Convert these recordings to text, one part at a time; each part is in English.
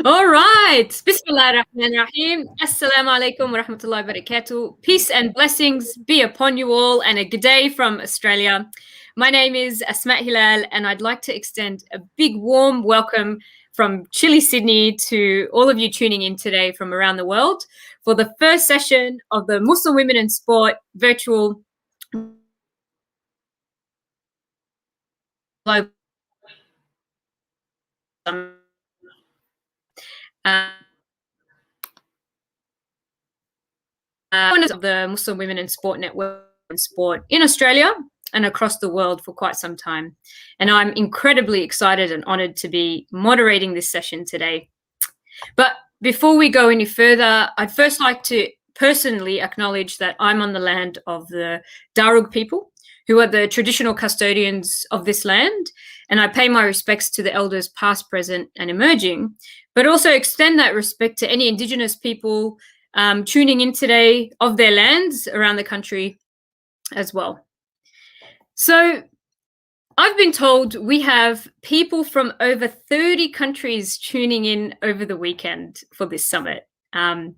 All right. Bismillahirrahmanirrahim. Assalamu alaikum wa rahmatullahi wa barakatuh. Peace and blessings be upon you all, and a good day from Australia. My name is Asma Hilal, and I'd like to extend a big warm welcome from chilly Sydney to all of you tuning in today from around the world for the first session of the Muslim Women in Sport virtual global of the Muslim Women in Sport Network and sport in Australia and across the world for quite some time. And I'm incredibly excited and honoured to be moderating this session today. But before we go any further, I'd first like to personally acknowledge that I'm on the land of the Darug people, who are the traditional custodians of this land, and I pay my respects to the elders past, present, and emerging, but also extend that respect to any Indigenous people tuning in today of their lands around the country as well. So I've been told we have people from over 30 countries tuning in over the weekend for this summit. I'm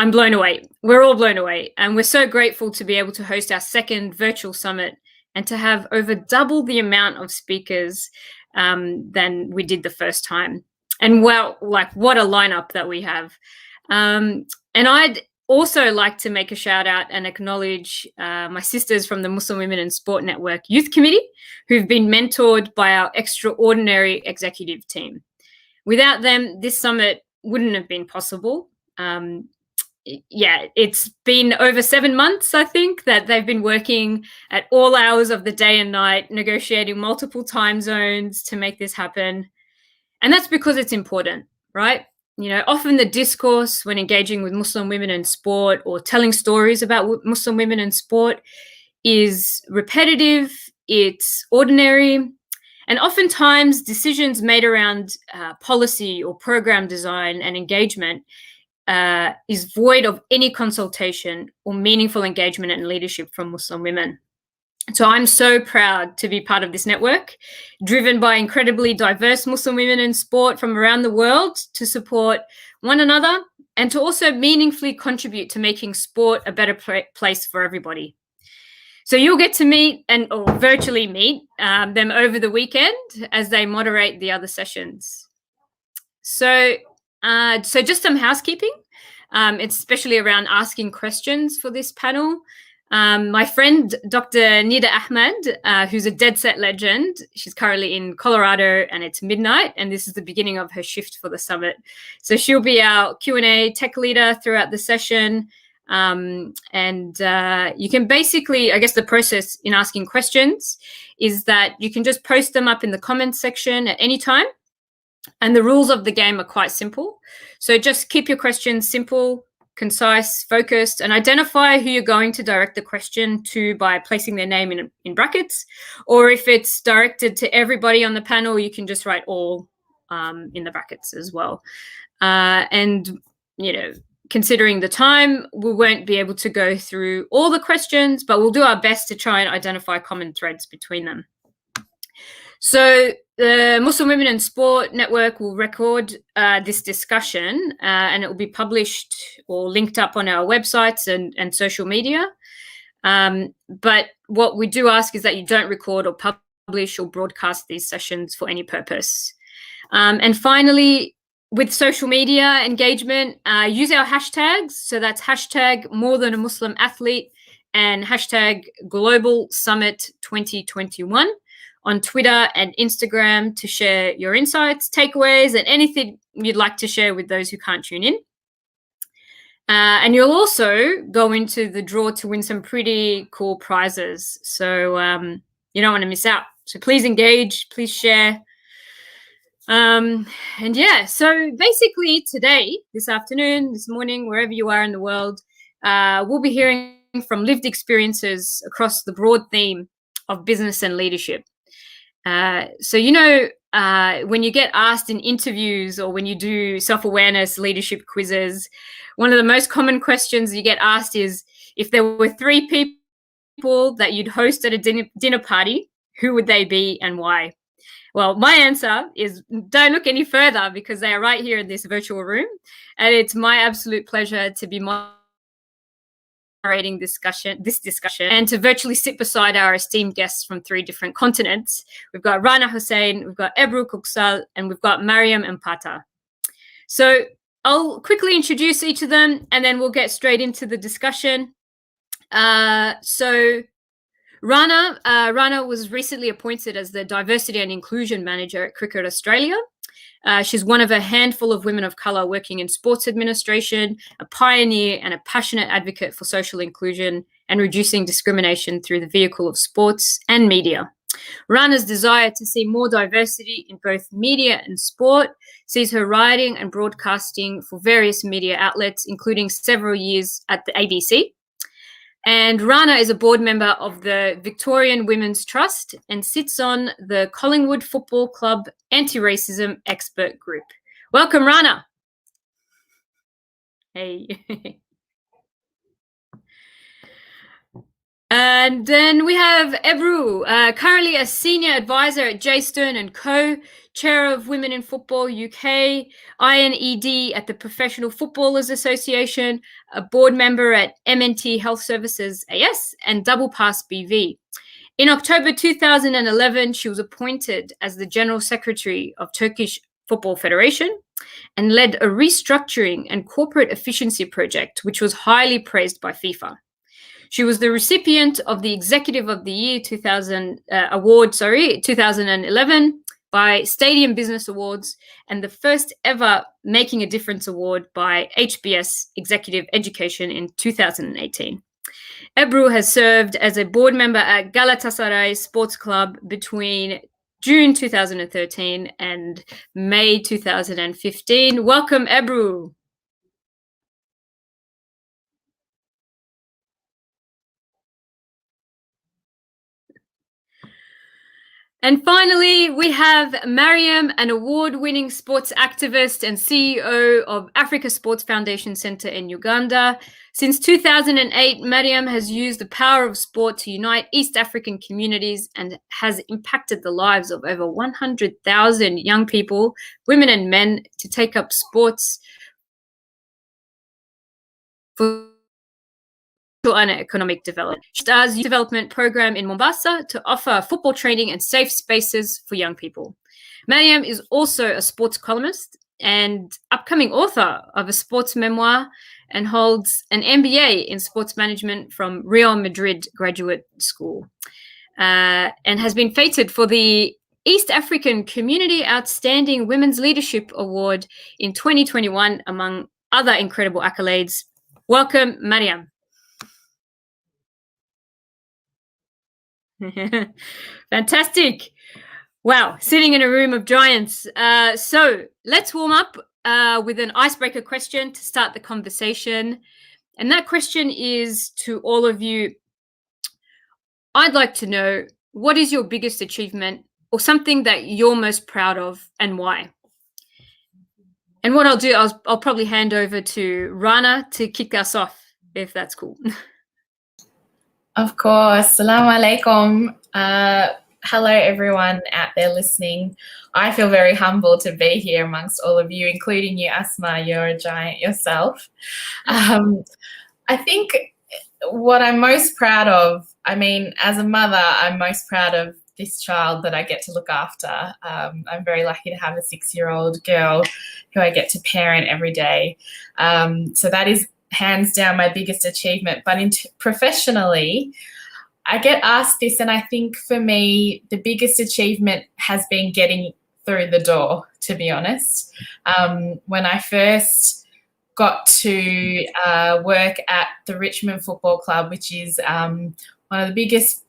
blown away. We're all blown away. And we're so grateful to be able to host our second virtual summit and to have over double the amount of speakers than we did the first time. And well, like what a lineup that we have. And I'd also like to make a shout out and acknowledge my sisters from the Muslim Women in Sport Network Youth Committee, who've been mentored by our extraordinary executive team. Without them, this summit wouldn't have been possible. It's been over 7 months, I think, that they've been working at all hours of the day and night, negotiating multiple time zones to make this happen. And that's because it's important, right? You know, often the discourse when engaging with Muslim women in sport or telling stories about Muslim women in sport is repetitive, it's ordinary, and oftentimes decisions made around policy or program design and engagement is void of any consultation or meaningful engagement and leadership from Muslim women. So I'm so proud to be part of this network, driven by incredibly diverse Muslim women in sport from around the world to support one another and to also meaningfully contribute to making sport a better place for everybody. So you'll get to meet or virtually meet them over the weekend as they moderate the other sessions. So just some housekeeping, especially around asking questions for this panel. My friend, Dr. Nida Ahmed, who's a Dead Set legend, she's currently in Colorado and it's midnight and this is the beginning of her shift for the summit. So she'll be our Q&A tech leader throughout the session. You can basically, I guess the process in asking questions is that you can just post them up in the comments section at any time. And the rules of the game are quite simple. So just keep your questions simple, concise, focused, and identify who you're going to direct the question to by placing their name in brackets. Or if it's directed to everybody on the panel, you can just write all in the brackets as well. Considering the time, we won't be able to go through all the questions, but we'll do our best to try and identify common threads between them. So the Muslim Women in Sport Network will record this discussion and it will be published or linked up on our websites and social media. But what we do ask is that you don't record or publish or broadcast these sessions for any purpose. And finally, with social media engagement, use our hashtags. So that's hashtag more than a Muslim athlete and hashtag Global Summit 2021. On Twitter and Instagram to share your insights, takeaways, and anything you'd like to share with those who can't tune in. And you'll also go into the draw to win some pretty cool prizes. So you don't want to miss out. So please engage, please share. So basically today, this afternoon, this morning, wherever you are in the world, we'll be hearing from lived experiences across the broad theme of business and leadership. When you get asked in interviews or when you do self-awareness leadership quizzes, one of the most common questions you get asked is, if there were 3 people that you'd host at a dinner party, who would they be and why? Well, my answer is don't look any further because they are right here in this virtual room. And it's my absolute pleasure to be moderating this discussion and to virtually sit beside our esteemed guests from 3 different continents. We've got Rana Hussain, we've got Ebru Köksal, and we've got Mariam Mpaata. So I'll quickly introduce each of them and then we'll get straight into the discussion. So Rana was recently appointed as the Diversity and Inclusion Manager at Cricket Australia. She's one of a handful of women of colour working in sports administration, a pioneer and a passionate advocate for social inclusion and reducing discrimination through the vehicle of sports and media. Rana's desire to see more diversity in both media and sport sees her writing and broadcasting for various media outlets, including several years at the ABC. And Rana is a board member of the Victorian Women's Trust and sits on the Collingwood Football Club Anti-Racism Expert Group. Welcome, Rana. Hey. And then we have Ebru, currently a senior advisor at J Stern & Co., chair of Women in Football UK, INED at the Professional Footballers Association, a board member at MNT Health Services AS, and Double Pass BV. In October 2011, she was appointed as the General Secretary of Turkish Football Federation and led a restructuring and corporate efficiency project, which was highly praised by FIFA. She was the recipient of the Executive of the Year 2011 by Stadium Business Awards and the first ever Making a Difference Award by HBS Executive Education in 2018. Ebru has served as a board member at Galatasaray Sports Club between June 2013 and May 2015. Welcome, Ebru. And finally, we have Mariam, an award-winning sports activist and CEO of Africa Sports Foundation Centre in Uganda. Since 2008, Mariam has used the power of sport to unite East African communities and has impacted the lives of over 100,000 young people, women and men, to take up sports for and economic development. She does youth development program in Mombasa to offer football training and safe spaces for young people. Mariam is also a sports columnist and upcoming author of a sports memoir and holds an MBA in sports management from Real Madrid Graduate School and has been feted for the East African Community Outstanding Women's Leadership Award in 2021, among other incredible accolades. Welcome, Mariam. Fantastic. Wow, sitting in a room of giants. So let's warm up with an icebreaker question to start the conversation. And that question is to all of you. I'd like to know, what is your biggest achievement or something that you're most proud of and why? And what I'll do, I'll probably hand over to Rana to kick us off, if that's cool. Of course. Assalamu alaikum. Hello, everyone out there listening. I feel very humbled to be here amongst all of you, including you, Asma. You're a giant yourself. I think what I'm most proud of, I mean, as a mother, I'm most proud of this child that I get to look after. I'm very lucky to have a 6-year-old girl who I get to parent every day. So that is hands down my biggest achievement. But professionally, I get asked this, and I think for me, the biggest achievement has been getting through the door, to be honest. When I first got to work at the Richmond Football Club, which is one of the biggest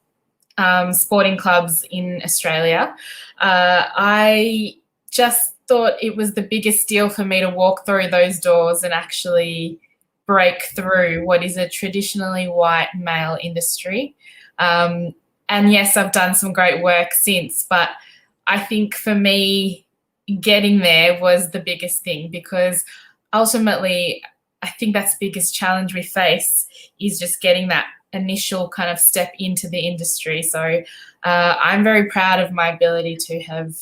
sporting clubs in Australia, I just thought it was the biggest deal for me to walk through those doors and actually break through what is a traditionally white male industry. And yes, I've done some great work since, but I think for me, getting there was the biggest thing, because ultimately I think that's the biggest challenge we face, is just getting that initial kind of step into the industry. So I'm very proud of my ability to have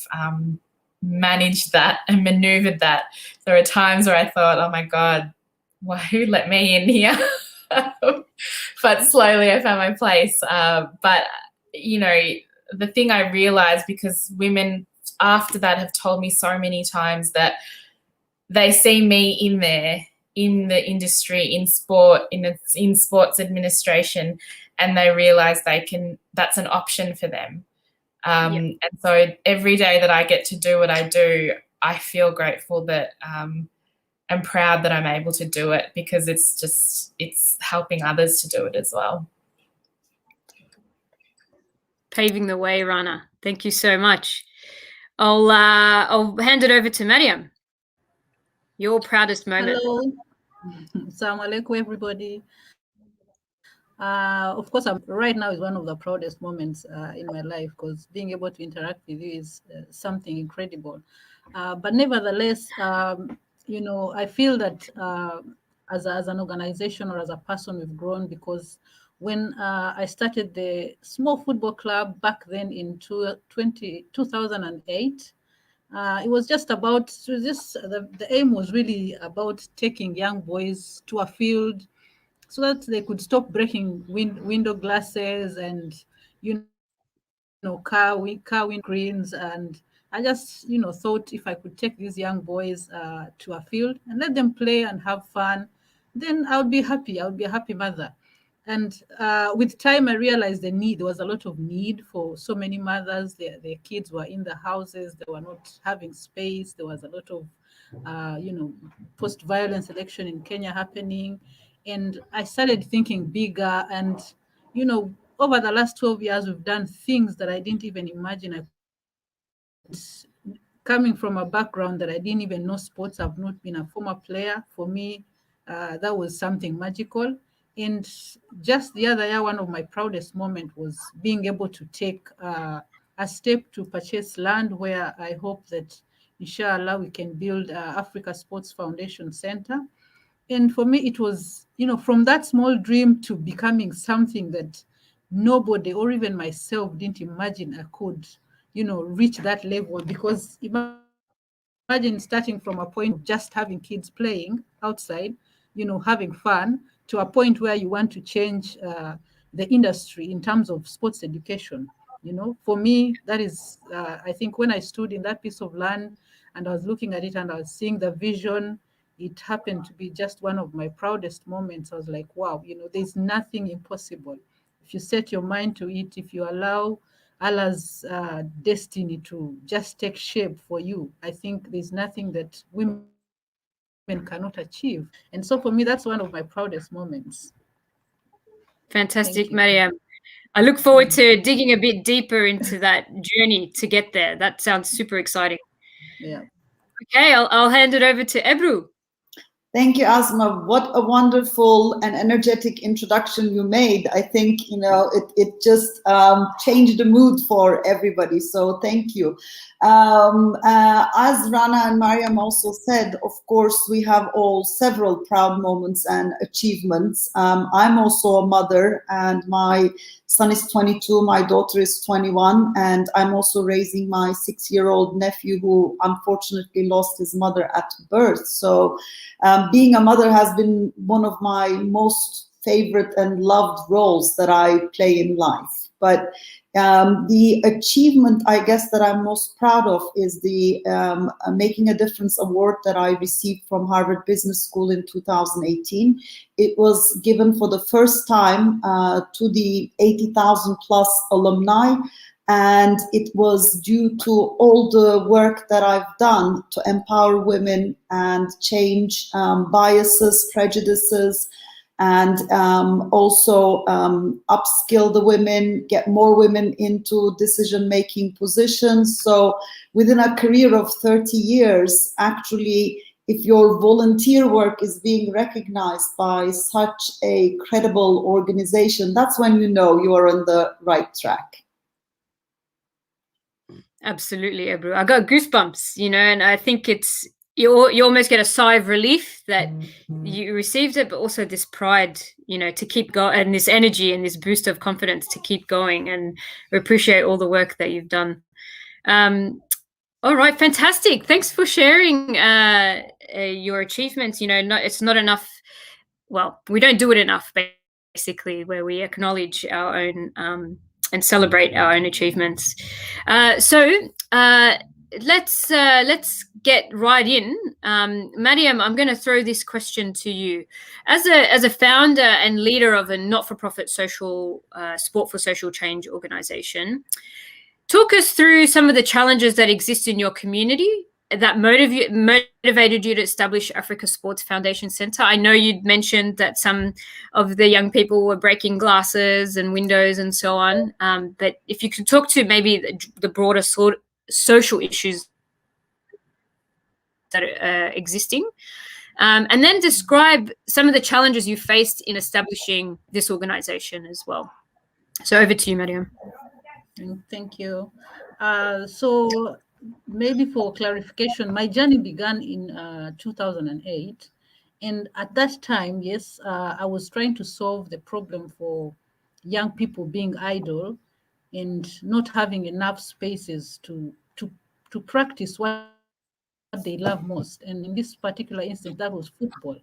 managed that and maneuvered that. There are times where I thought, oh my God, who let me in here? But slowly I found my place. But, you know, the thing I realized, because women after that have told me so many times that they see me in there, in the industry, in sport, in sports administration, and they realize that's an option for them. And so every day that I get to do what I do, I feel grateful that I'm proud that I'm able to do it, because it's helping others to do it as well. Paving the way, Rana. Thank you so much. I'll hand it over to Mariam. Your proudest moment. Hello. Assalamu alaikum, everybody. Of course, right now is one of the proudest moments in my life, because being able to interact with you is something incredible. But nevertheless, you know, I feel that as an organization or as a person, we've grown, because when I started the small football club back then in 2008, it was just about the aim was really about taking young boys to a field so that they could stop breaking window glasses and, you know, car windscreens. And I just, you know, thought if I could take these young boys to a field and let them play and have fun, then I would be happy. I would be a happy mother. And with time, I realized there was a lot of need for so many mothers. Their kids were in the houses. They were not having space. There was a lot of, you know, post-violence election in Kenya happening. And I started thinking bigger. And, you know, over the last 12 years, we've done things that I didn't even imagine I could. Coming from a background that I didn't even know sports, I've not been a former player. For me, that was something magical. And just the other year, one of my proudest moments was being able to take a step to purchase land where I hope that, inshallah, we can build Africa Sports Foundation Center. And for me, it was, you know, from that small dream to becoming something that nobody or even myself didn't imagine I could, you know, reach that level. Because imagine starting from a point of just having kids playing outside, you know, having fun, to a point where you want to change the industry in terms of sports education. You know, for me, that is, I think when I stood in that piece of land and I was looking at it and I was seeing the vision, it happened to be just one of my proudest moments. I was like, wow, you know, there's nothing impossible. If you set your mind to it, if you allow Allah's destiny to just take shape for you, I think there's nothing that women cannot achieve. And so for me, that's one of my proudest moments. Fantastic, Mariam. I look forward to digging a bit deeper into that journey to get there. That sounds super exciting. Yeah. Okay, I'll hand it over to Ebru. Thank you, Asma. What a wonderful and energetic introduction you made. I think, you know, it just changed the mood for everybody. So thank you. As Rana and Mariam also said, of course, we have all several proud moments and achievements. I'm also a mother, and my son is 22, my daughter is 21, and I'm also raising my 6-year-old nephew who unfortunately lost his mother at birth. So being a mother has been one of my most favorite and loved roles that I play in life. But the achievement, I guess, that I'm most proud of is the Making a Difference award that I received from Harvard Business School in 2018. It was given for the first time to the 80,000 plus alumni. And it was due to all the work that I've done to empower women and change biases, prejudices, and also upskill the women, get more women into decision-making positions. So within a career of 30 years, actually, if your volunteer work is being recognized by such a credible organization, that's when you know you are on the right track. Absolutely, Ebru. I got goosebumps, you know, and I think it's you almost get a sigh of relief that you received it, but also this pride, to keep going, and this energy and this boost of confidence to keep going. And we appreciate all the work that you've done. All right, fantastic. Thanks for sharing your achievements. It's not enough. Well, we don't do it enough, basically, where we acknowledge our own and celebrate our own achievements. Let's get right in. Mariam, I'm going to throw this question to you. As a founder and leader of a not-for-profit social sport for social change organization, talk us through some of the challenges that exist in your community that motivated you to establish Africa Sports Foundation Centre. I know you'd mentioned that some of the young people were breaking glasses and windows and so on, but if you could talk to maybe the broader social issues that are existing, and then describe some of the challenges you faced in establishing this organisation as well. So over to you, Mariam. Thank you. So maybe for clarification, my journey began in 2008. And at that time, yes, I was trying to solve the problem for young people being idle and not having enough spaces to practice what they love most. And in this particular instance, that was football.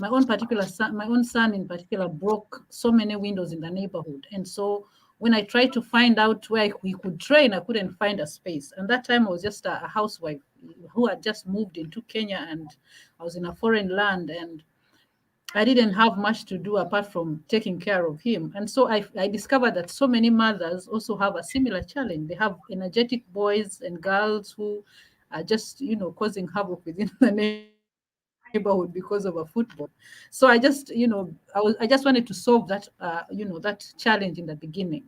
My own son in particular broke so many windows in the neighborhood. And so when I tried to find out where we could train, I couldn't find a space. And that time I was just a housewife who had just moved into Kenya, and I was in a foreign land, and I didn't have much to do apart from taking care of him. And so I discovered that so many mothers also have a similar challenge. They have energetic boys and girls who are just, causing havoc within the neighborhood because of a football. So I just, I just wanted to solve that, that challenge in the beginning.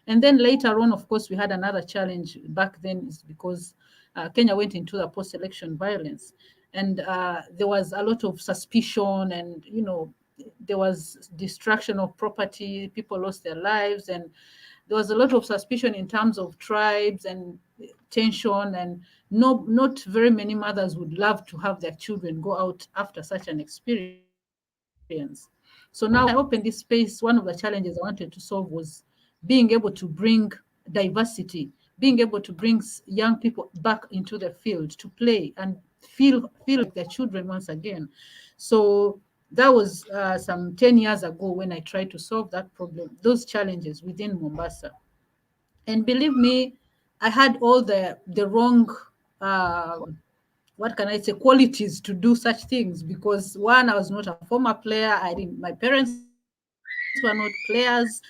And then later on, of course, we had another challenge back then, is because Kenya went into the post-election violence. And there was a lot of suspicion, and, there was destruction of property. People lost their lives, and there was a lot of suspicion in terms of tribes and tension, and not very many mothers would love to have their children go out after such an experience. So now I opened this space. One of the challenges I wanted to solve was being able to bring diversity, being able to bring young people back into the field to play and feel like their children once again. So that was some 10 years ago when I tried to solve that problem, those challenges within Mombasa. And believe me, I had all the wrong, what can I say, qualities to do such things, because one, I was not a former player. My parents were not players.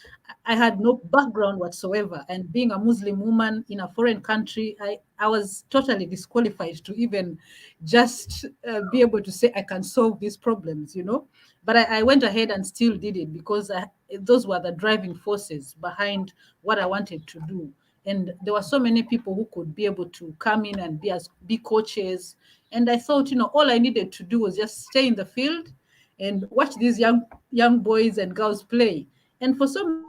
I had no background whatsoever. And being a Muslim woman in a foreign country, I was totally disqualified to even just be able to say I can solve these problems, But I went ahead and still did it, because those were the driving forces behind what I wanted to do. And there were so many people who could be able to come in and be coaches. And I thought, all I needed to do was just stay in the field and watch these young boys and girls play. And for so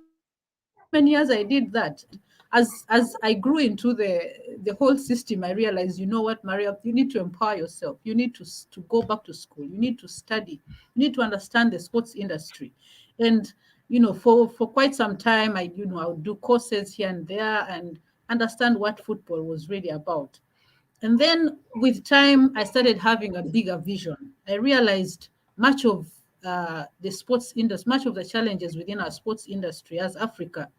many years, I did that. As I grew into the whole system, I realized, you know what, Mariam, you need to empower yourself. You need to go back to school. You need to study. You need to understand the sports industry. And for quite some time, I would do courses here and there and understand what football was really about. And then with time, I started having a bigger vision. I realized much of the sports industry, much of the challenges within our sports industry as Africa,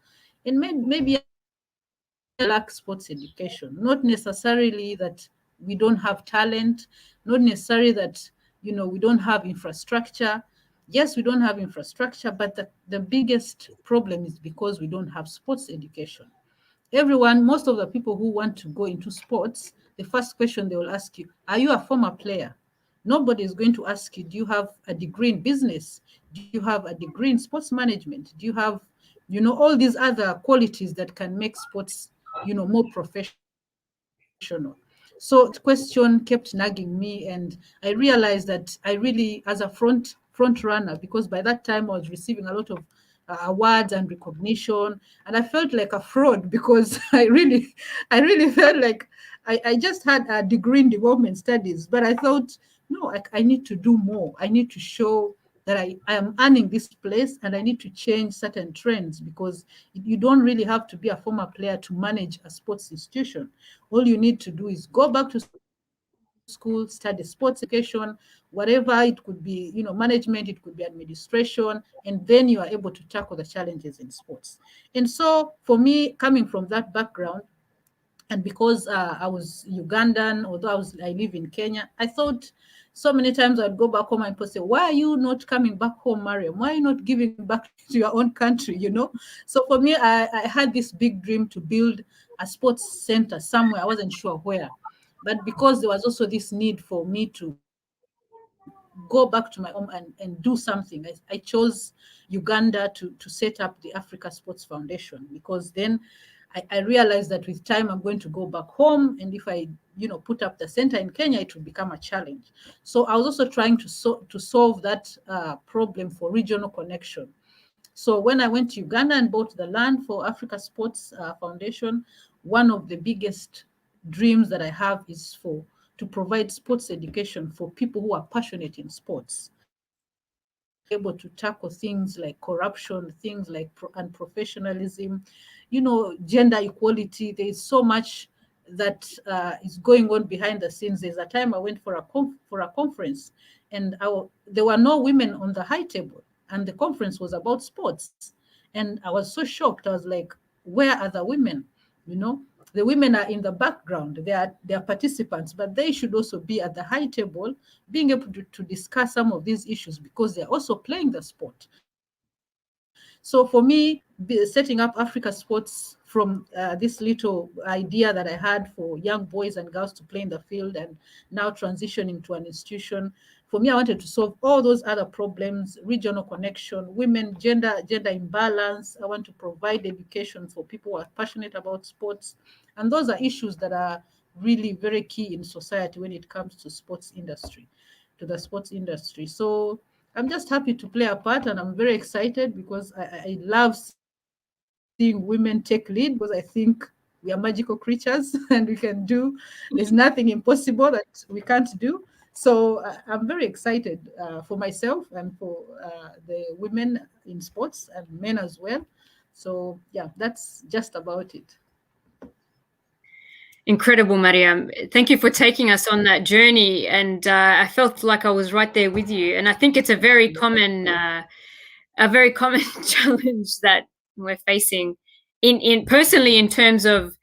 and maybe lack sports education. Not necessarily that we don't have talent, not necessarily that we don't have infrastructure. Yes, we don't have infrastructure, but the biggest problem is because we don't have sports education. Most of the people who want to go into sports, the first question they will ask you, are you a former player? Nobody is going to ask you, do you have a degree in business? Do you have a degree in sports management? Do you have, all these other qualities that can make sports, more professional? So the question kept nagging me, and I realized that I really, as a front runner, because by that time I was receiving a lot of awards and recognition, and I felt like a fraud, because I really felt like I just had a degree in development studies, but I thought, no, I need to do more. I need to show that I am earning this place, and I need to change certain trends, because you don't really have to be a former player to manage a sports institution. All you need to do is go back to school, study sports education, whatever it could be, management, it could be administration, and then you are able to tackle the challenges in sports. And so for me, coming from that background, and because I was Ugandan, although I live in Kenya, I thought so many times I'd go back home and people say, why are you not coming back home, Mariam? Why are you not giving back to your own country, So for me, I had this big dream to build a sports center somewhere. I wasn't sure where. But because there was also this need for me to go back to my home and do something, I chose Uganda to set up the Africa Sports Foundation, because then I realized that with time I'm going to go back home, and if I put up the center in Kenya, it will become a challenge. So I was also trying to solve that problem for regional connection. So when I went to Uganda and bought the land for Africa Sports Foundation, one of the biggest dreams that I have is to provide sports education for people who are passionate in sports, able to tackle things like corruption, things like unprofessionalism, gender equality. There is so much that is going on behind the scenes. There's a time I went for a conference, and there were no women on the high table, and the conference was about sports. And I was so shocked. I was like, where are the women? The women are in the background. They are participants, but they should also be at the high table, being able to discuss some of these issues, because they're also playing the sport. So for me, setting up Africa Sports from this little idea that I had for young boys and girls to play in the field, and now transitioning to an institution, for me, I wanted to solve all those other problems: regional connection, women, gender imbalance. I want to provide education for people who are passionate about sports. And those are issues that are really very key in society when it comes to the sports industry. So I'm just happy to play a part, and I'm very excited because I love seeing women take lead, because I think we are magical creatures and we can do, there's nothing impossible that we can't do. So I'm very excited for myself and for the women in sports and men as well. So yeah, that's just about it. Incredible, Mariam. Thank you for taking us on that journey. And I felt like I was right there with you. And I think it's a very common challenge that we're facing in personally, in terms of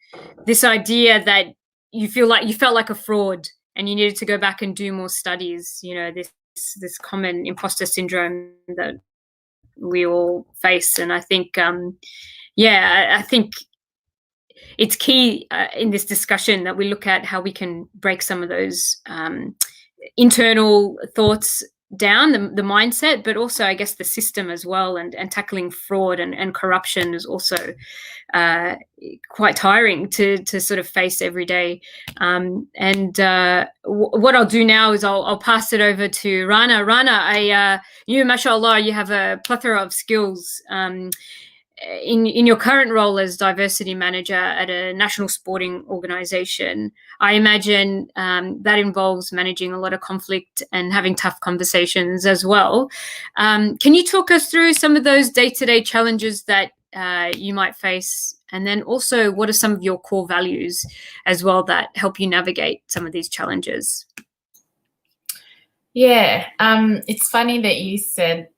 this idea that you felt like a fraud and you needed to go back and do more studies. This common imposter syndrome that we all face. And I think, I think it's key in this discussion that we look at how we can break some of those internal thoughts down, the mindset, but also, I guess, the system as well, and tackling fraud and corruption is also quite tiring to sort of face every day. What I'll do now is I'll pass it over to Rana. Rana, you, mashallah, you have a plethora of skills. In your current role as diversity manager at a national sporting organization, I imagine that involves managing a lot of conflict and having tough conversations as well. Can you talk us through some of those day-to-day challenges that you might face? And then also, what are some of your core values as well that help you navigate some of these challenges? Yeah, it's funny that you said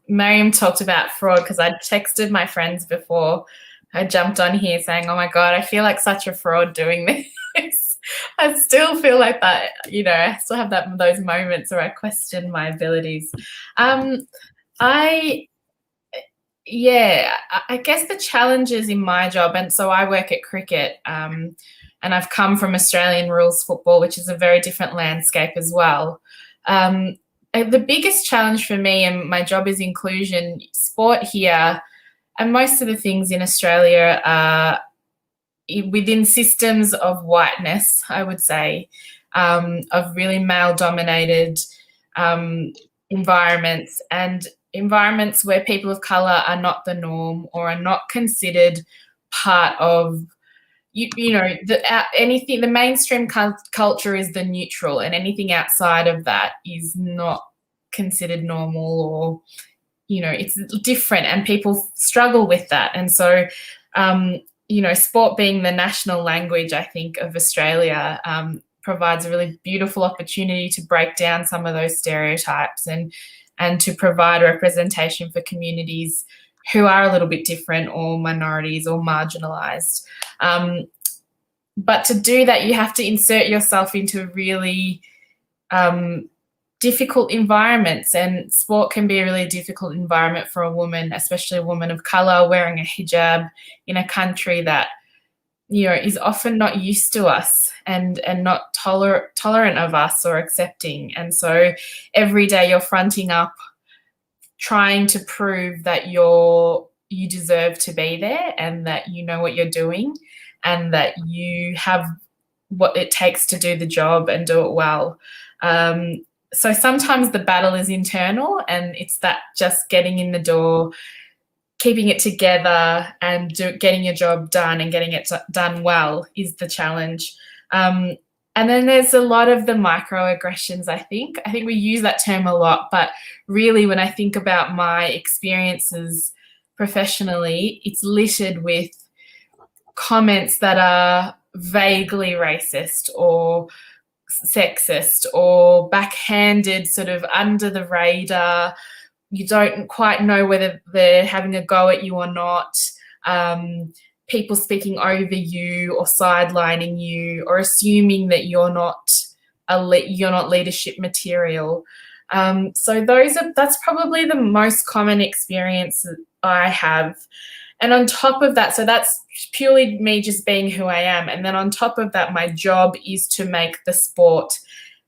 Mariam talked about fraud, because I texted my friends before I jumped on here saying, oh my God, I feel like such a fraud doing this. I still feel like that, I still have those moments where I question my abilities. I guess the challenges in my job, and so I work at cricket, and I've come from Australian rules football, which is a very different landscape as well. The biggest challenge for me, and my job is inclusion, sport here, and most of the things in Australia are within systems of whiteness, I would say, of really male-dominated environments, and environments where people of colour are not the norm or are not considered part of you know, anything, the mainstream culture is the neutral, and anything outside of that is not considered normal, or, you know, it's different, and people struggle with that. And so, you know, sport being the national language, I think, of Australia, provides a really beautiful opportunity to break down some of those stereotypes and to provide representation for communities who are a little bit different, or minorities, or marginalised. But to do that, you have to insert yourself into really difficult environments, and sport can be a really difficult environment for a woman, especially a woman of colour, wearing a hijab in a country that, you know, is often not used to us and not tolerant of us or accepting. And so every day you're fronting up, trying to prove that you deserve to be there, and that you know what you're doing, and that you have what it takes to do the job and do it well. So sometimes the battle is internal, and it's that just getting in the door, keeping it together, and getting your job done and getting it done well is the challenge. And then there's a lot of the microaggressions, I think. I think we use that term a lot, but really when I think about my experiences professionally, it's littered with comments that are vaguely racist or sexist or backhanded, sort of under the radar. You don't quite know whether they're having a go at you or not. People speaking over you or sidelining you, or assuming that you're not leadership material. So that's probably the most common experience that I have. And on top of that, so that's purely me just being who I am. And then on top of that, my job is to make the sport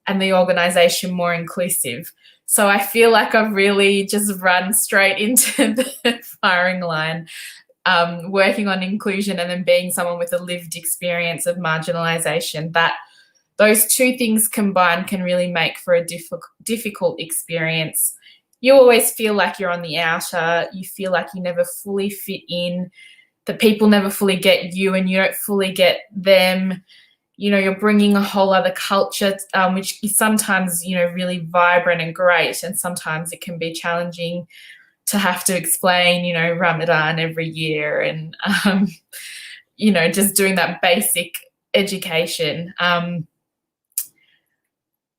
and the organisation more inclusive. So I feel like I've really just run straight into the firing line, working on inclusion, and then being someone with a lived experience of marginalisation. That those two things combined can really make for a difficult experience. You always feel like you're on the outer. You feel like you never fully fit in, that people never fully get you and you don't fully get them. You know, you're bringing a whole other culture, which is sometimes, you know, really vibrant and great, and sometimes it can be challenging to have to explain, you know, Ramadan every year, and, you know, just doing that basic education.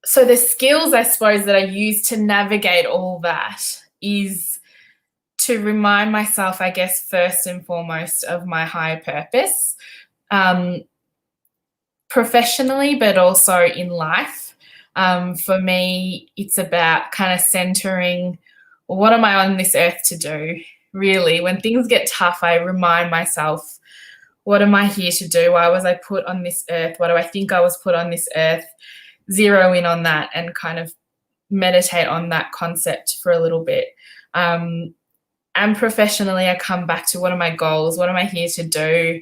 So the skills, I suppose, that I use to navigate all that is to remind myself, I guess, first and foremost, of my higher purpose, professionally, but also in life. For me, it's about kind of centering, well, what am I on this earth to do? Really, when things get tough, I remind myself, what am I here to do? Why was I put on this earth? What do I think I was put on this earth? Zero in on that and kind of meditate on that concept for a little bit. And professionally, I come back to, what are my goals? What am I here to do?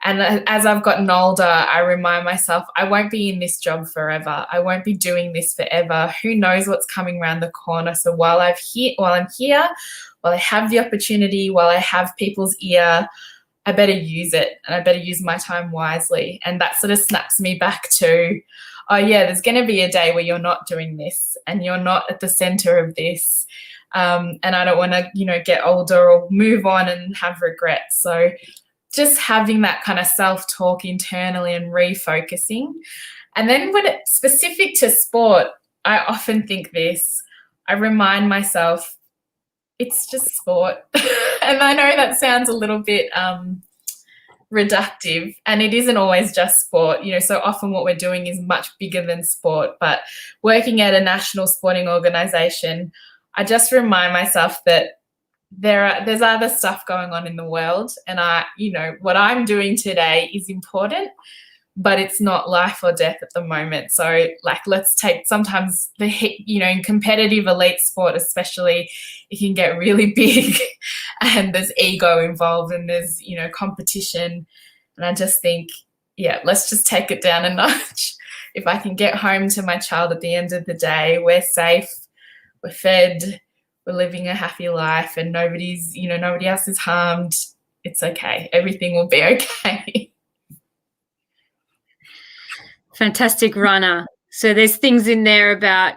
And as I've gotten older, I remind myself, I won't be in this job forever. I won't be doing this forever. Who knows what's coming around the corner? So while I'm here, while I have the opportunity, while I have people's ear, I better use it, and I better use my time wisely. And that sort of snaps me back to, oh yeah, there's going to be a day where you're not doing this and you're not at the center of this. And I don't want to, you know, get older or move on and have regrets. So just having that kind of self-talk internally and refocusing. And then when it's specific to sport, I often think this, I remind myself, it's just sport. And I know that sounds a little bit reductive, and it isn't always just sport. You know, so often what we're doing is much bigger than sport. But working at a national sporting organisation, I just remind myself that there's other stuff going on in the world, and you know, what I'm doing today is important, but it's not life or death at the moment. So like, let's take sometimes you know, in competitive elite sport especially, it can get really big and there's ego involved and there's, you know, competition. And I just think, yeah, let's just take it down a notch. If I can get home to my child at the end of the day, we're safe, we're fed, we're living a happy life, and nobody else is harmed, it's okay. Everything will be okay. Fantastic, Rana. So there's things in there about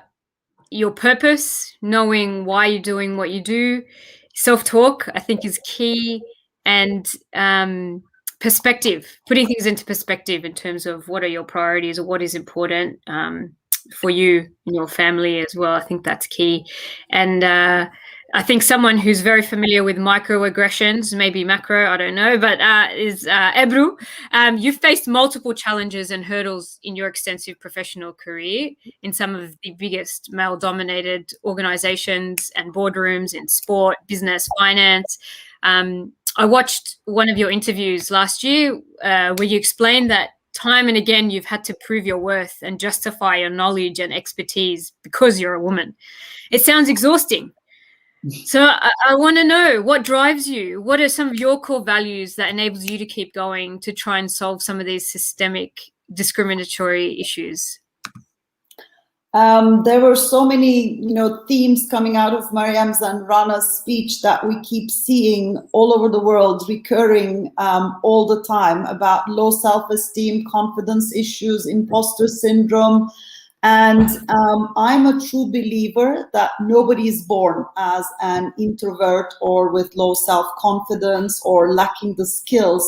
your purpose, knowing why you're doing what you do. Self-talk, I think, is key, and perspective, putting things into perspective in terms of what are your priorities or what is important for you and your family as well. I think that's key. And I think someone who's very familiar with microaggressions, maybe macro, I don't know, but is Ebru. You've faced multiple challenges and hurdles in your extensive professional career in some of the biggest male-dominated organizations and boardrooms in sport, business, finance. I watched one of your interviews last year where you explained that time and again you've had to prove your worth and justify your knowledge and expertise because you're a woman. It sounds exhausting. So I want to know, what drives you? What are some of your core values that enables you to keep going to try and solve some of these systemic discriminatory issues? There were so many, themes coming out of Mariam's and Rana's speech that we keep seeing all over the world, recurring all the time, about low self-esteem, confidence issues, imposter syndrome. And I'm a true believer that nobody is born as an introvert or with low self-confidence or lacking the skills,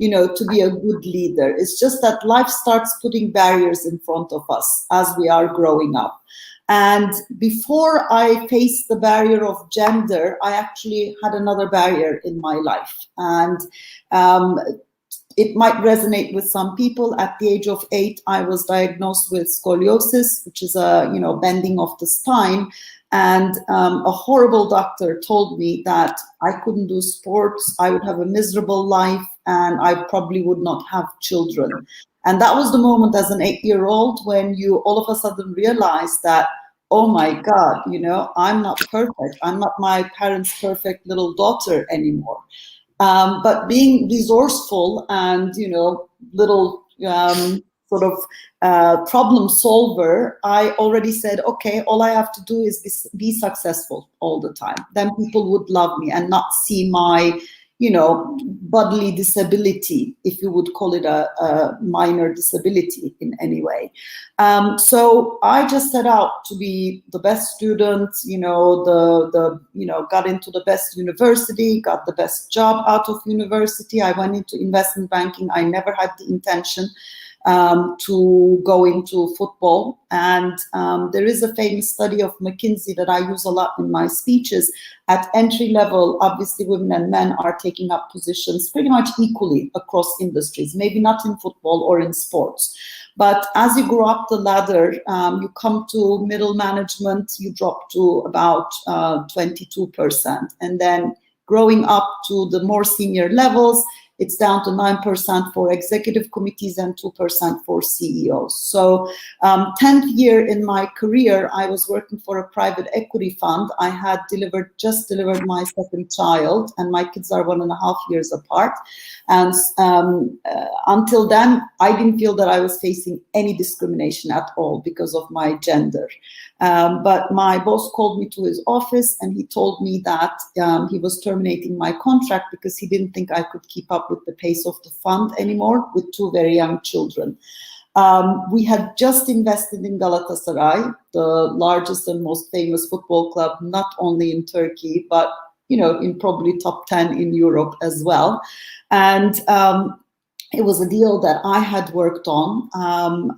to be a good leader. It's just that life starts putting barriers in front of us as we are growing up. And before I faced the barrier of gender, I actually had another barrier in my life. And it might resonate with some people. At the age of 8, I was diagnosed with scoliosis, which is a bending of the spine. And a horrible doctor told me that I couldn't do sports, I would have a miserable life, and I probably would not have children. And that was the moment as an 8-year-old when you all of a sudden realize that, oh my God, I'm not perfect. I'm not my parents' perfect little daughter anymore. But being resourceful and, little sort of problem solver, I already said, okay, all I have to do is be successful all the time. Then people would love me and not see my, bodily disability, if you would call it a minor disability in any way. So I just set out to be the best student, got into the best university, got the best job out of university. I went into investment banking. I never had the intention to go into football. And there is a famous study of McKinsey that I use a lot in my speeches. At entry level, obviously women and men are taking up positions pretty much equally across industries, maybe not in football or in sports. But as you go up the ladder, you come to middle management, you drop to about 22%. And then growing up to the more senior levels, it's down to 9% for executive committees and 2% for CEOs. So 10th year in my career, I was working for a private equity fund. I had just delivered my second child, and my kids are 1.5 years apart. And until then, I didn't feel that I was facing any discrimination at all because of my gender. But my boss called me to his office and he told me that he was terminating my contract because he didn't think I could keep up with the pace of the fund anymore with 2 very young children. We had just invested in Galatasaray, the largest and most famous football club, not only in Turkey, but in probably top 10 in Europe as well. And it was a deal that I had worked on,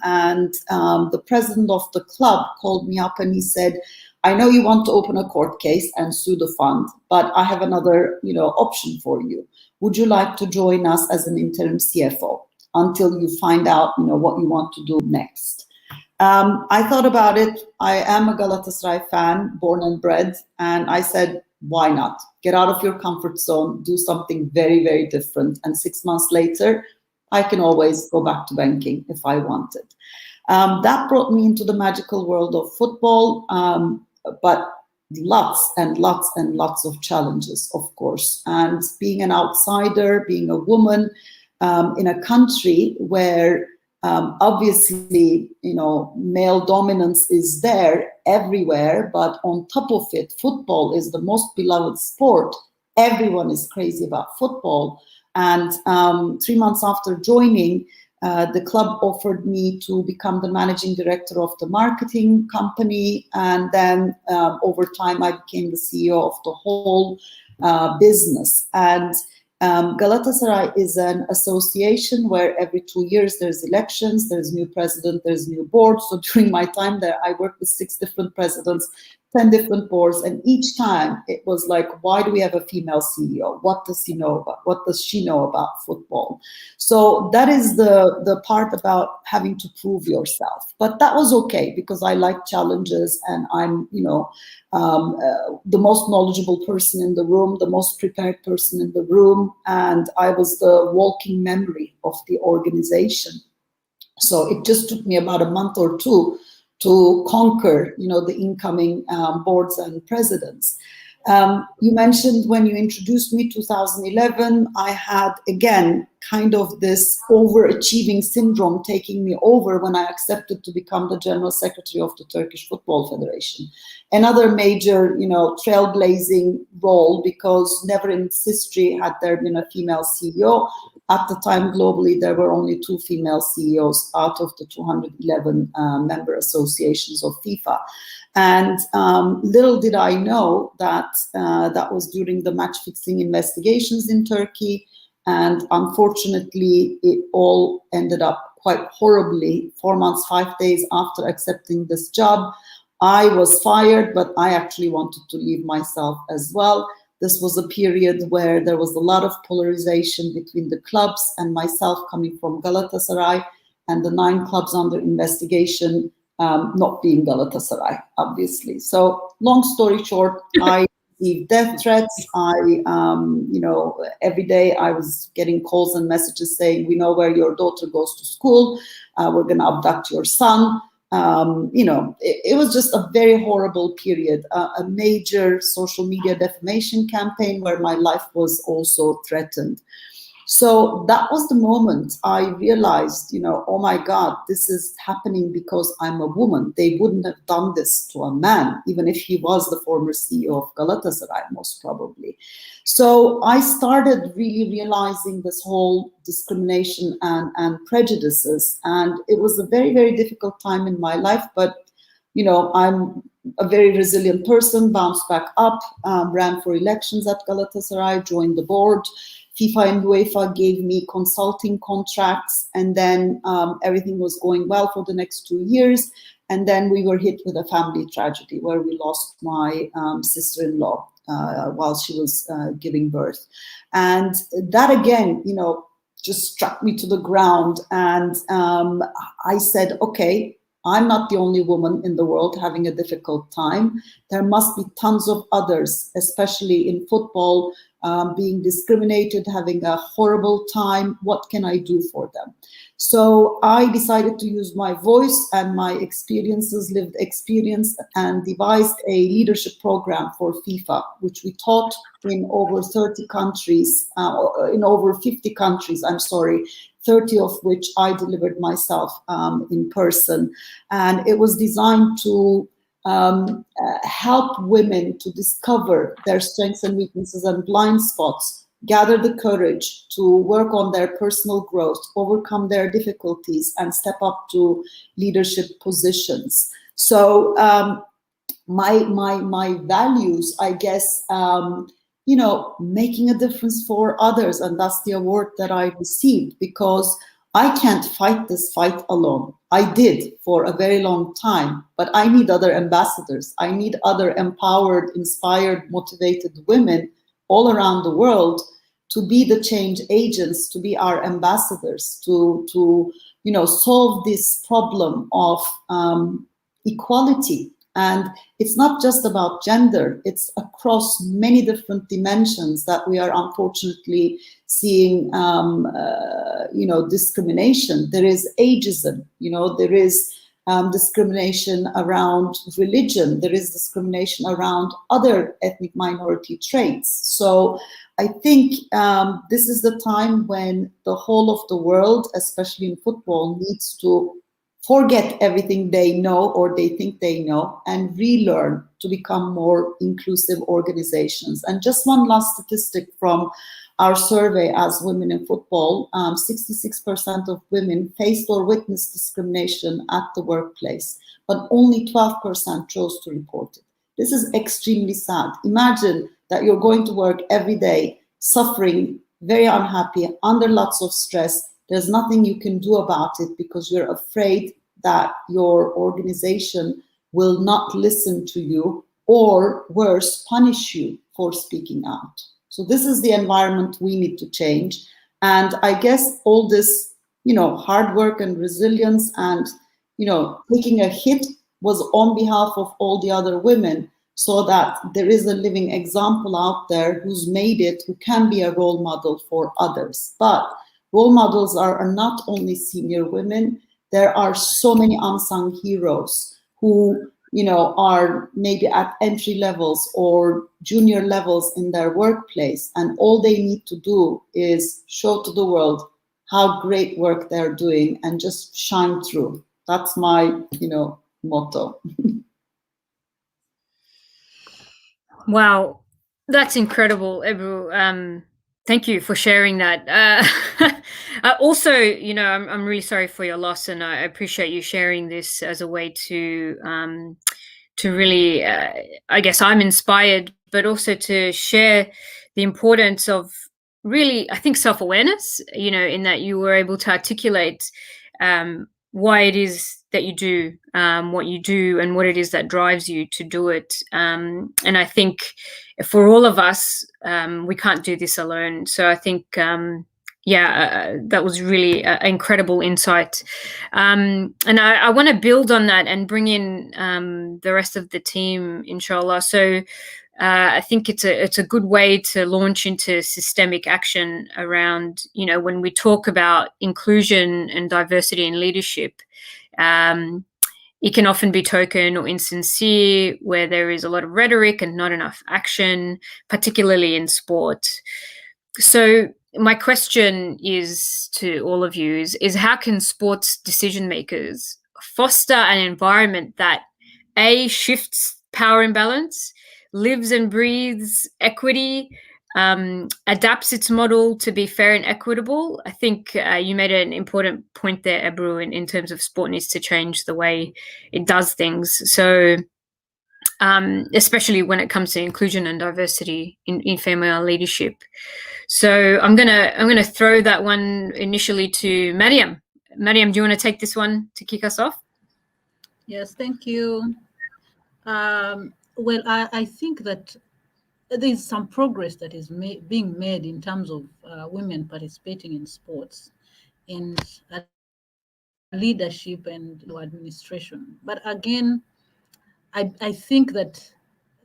and the president of the club called me up and he said, I know you want to open a court case and sue the fund, but I have another option for you. Would you like to join us as an interim CFO until you find out what you want to do next? I thought about it. I am a Galatasaray fan, born and bred, and I said, why not? Get out of your comfort zone, do something very, very different. And 6 months later, I can always go back to banking if I wanted. That brought me into the magical world of football, but lots and lots and lots of challenges, of course. And being an outsider, being a woman in a country where obviously, male dominance is there everywhere, but on top of it, football is the most beloved sport. Everyone is crazy about football. And 3 months after joining, The club offered me to become the managing director of the marketing company, and then over time I became the CEO of the whole business. And Galatasaray is an association where every 2 years there's elections, there's new president, there's new board. So during my time there, I worked with 6 different presidents, 10 different boards, and each time it was like, why do we have a female CEO? What does he know about? What does she know about football? So that is the part about having to prove yourself. But that was okay because I like challenges, and I'm, the most knowledgeable person in the room, the most prepared person in the room, and I was the walking memory of the organization. So it just took me about a month or two to conquer, the incoming boards and presidents. You mentioned when you introduced me 2011, I had, again, kind of this overachieving syndrome taking me over when I accepted to become the General Secretary of the Turkish Football Federation. Another major, trailblazing role, because never in its history had there been a female CEO. At the time, globally, there were only 2 female CEOs out of the 211 member associations of FIFA. And little did I know that that was during the match-fixing investigations in Turkey. And unfortunately, it all ended up quite horribly. 4 months, 5 days after accepting this job, I was fired, but I actually wanted to leave myself as well. This was a period where there was a lot of polarization between the clubs and myself, coming from Galatasaray, and the 9 clubs under investigation not being Galatasaray, obviously. So long story short, I received death threats. Every day I was getting calls and messages saying, we know where your daughter goes to school. We're going to abduct your son. It was just a very horrible period, a major social media defamation campaign where my life was also threatened. So that was the moment I realized, oh my God, this is happening because I'm a woman. They wouldn't have done this to a man, even if he was the former CEO of Galatasaray, most probably. So I started really realizing this whole discrimination and prejudices. And it was a very, very difficult time in my life. But, I'm a very resilient person, bounced back up, ran for elections at Galatasaray, joined the board. FIFA and UEFA gave me consulting contracts, and then everything was going well for the next 2 years. And then we were hit with a family tragedy where we lost my sister-in-law while she was giving birth. And that again, just struck me to the ground. And I said, okay, I'm not the only woman in the world having a difficult time. There must be tons of others, especially in football, being discriminated, having a horrible time. What can I do for them? So I decided to use my voice and my experiences, lived experience, and devised a leadership program for FIFA, which we taught in over 30 countries, in over 50 countries, 30 of which I delivered myself in person. And it was designed to help women to discover their strengths and weaknesses and blind spots, gather the courage to work on their personal growth, overcome their difficulties, and step up to leadership positions. So my values, I guess, making a difference for others, and that's the award that I received, because I can't fight this fight alone. I did for a very long time, but I need other ambassadors. I need other empowered, inspired, motivated women all around the world to be the change agents, to be our ambassadors, to solve this problem of equality. And it's not just about gender, it's across many different dimensions that we are unfortunately seeing, discrimination. There is ageism, there is discrimination around religion, there is discrimination around other ethnic minority traits. So I think this is the time when the whole of the world, especially in football, needs to forget everything they know or they think they know and relearn to become more inclusive organizations. And just one last statistic from our survey as women in football, 66% of women faced or witnessed discrimination at the workplace, but only 12% chose to report it. This is extremely sad. Imagine that you're going to work every day, suffering, very unhappy, under lots of stress. There's nothing you can do about it because you're afraid that your organization will not listen to you, or worse, punish you for speaking out. So this is the environment we need to change. And I guess all this, hard work and resilience and, taking a hit was on behalf of all the other women, so that there is a living example out there who's made it, who can be a role model for others. But role models are not only senior women. There are so many unsung heroes who, are maybe at entry levels or junior levels in their workplace, and all they need to do is show to the world how great work they're doing and just shine through. That's my, motto. Wow, that's incredible, Ebru. Thank you for sharing that. Also, I'm really sorry for your loss, and I appreciate you sharing this as a way to really, I guess I'm inspired, but also to share the importance of really, I think, self-awareness, in that you were able to articulate why it is that you do what you do and what it is that drives you to do it. And I think for all of us, we can't do this alone. So I think, that was really incredible insight. And I want to build on that and bring in the rest of the team, inshallah. So I think it's a good way to launch into systemic action around, when we talk about inclusion and diversity in leadership, it can often be token or insincere, where there is a lot of rhetoric and not enough action, particularly in sport. So my question is to all of you is how can sports decision makers foster an environment that shifts power imbalance, lives and breathes equity, adapts its model to be fair and equitable? I think you made an important point there, Ebru, in terms of sport needs to change the way it does things. So especially when it comes to inclusion and diversity in female leadership. So I'm gonna throw that one initially to Mariam. Mariam, do you want to take this one to kick us off? Yes, thank you. Well, I think that there's some progress that is being made in terms of women participating in sports and leadership and administration. But again, I think that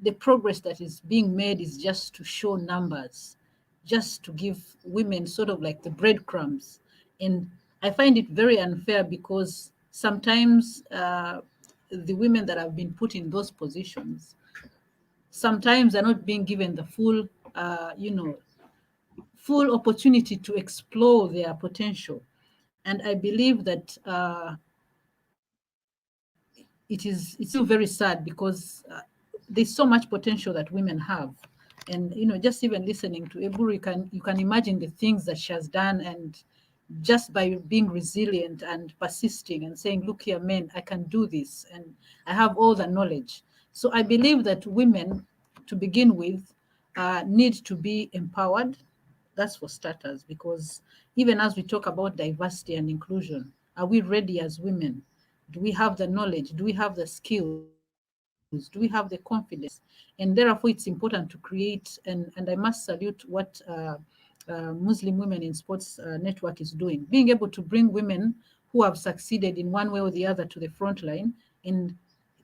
the progress that is being made is just to show numbers, just to give women sort of like the breadcrumbs. And I find it very unfair because sometimes the women that have been put in those positions sometimes are not being given the full, full opportunity to explore their potential. And I believe that it's still very sad because there's so much potential that women have. And just even listening to Ebru, you can imagine the things that she has done, and just by being resilient and persisting and saying, look here, men, I can do this, and I have all the knowledge. So I believe that women, to begin with, need to be empowered. That's for starters, because even as we talk about diversity and inclusion, are we ready as women? Do we have the knowledge? Do we have the skills? Do we have the confidence? And therefore, it's important to create, and I must salute what Muslim Women in Sports Network is doing, being able to bring women who have succeeded in one way or the other to the front line and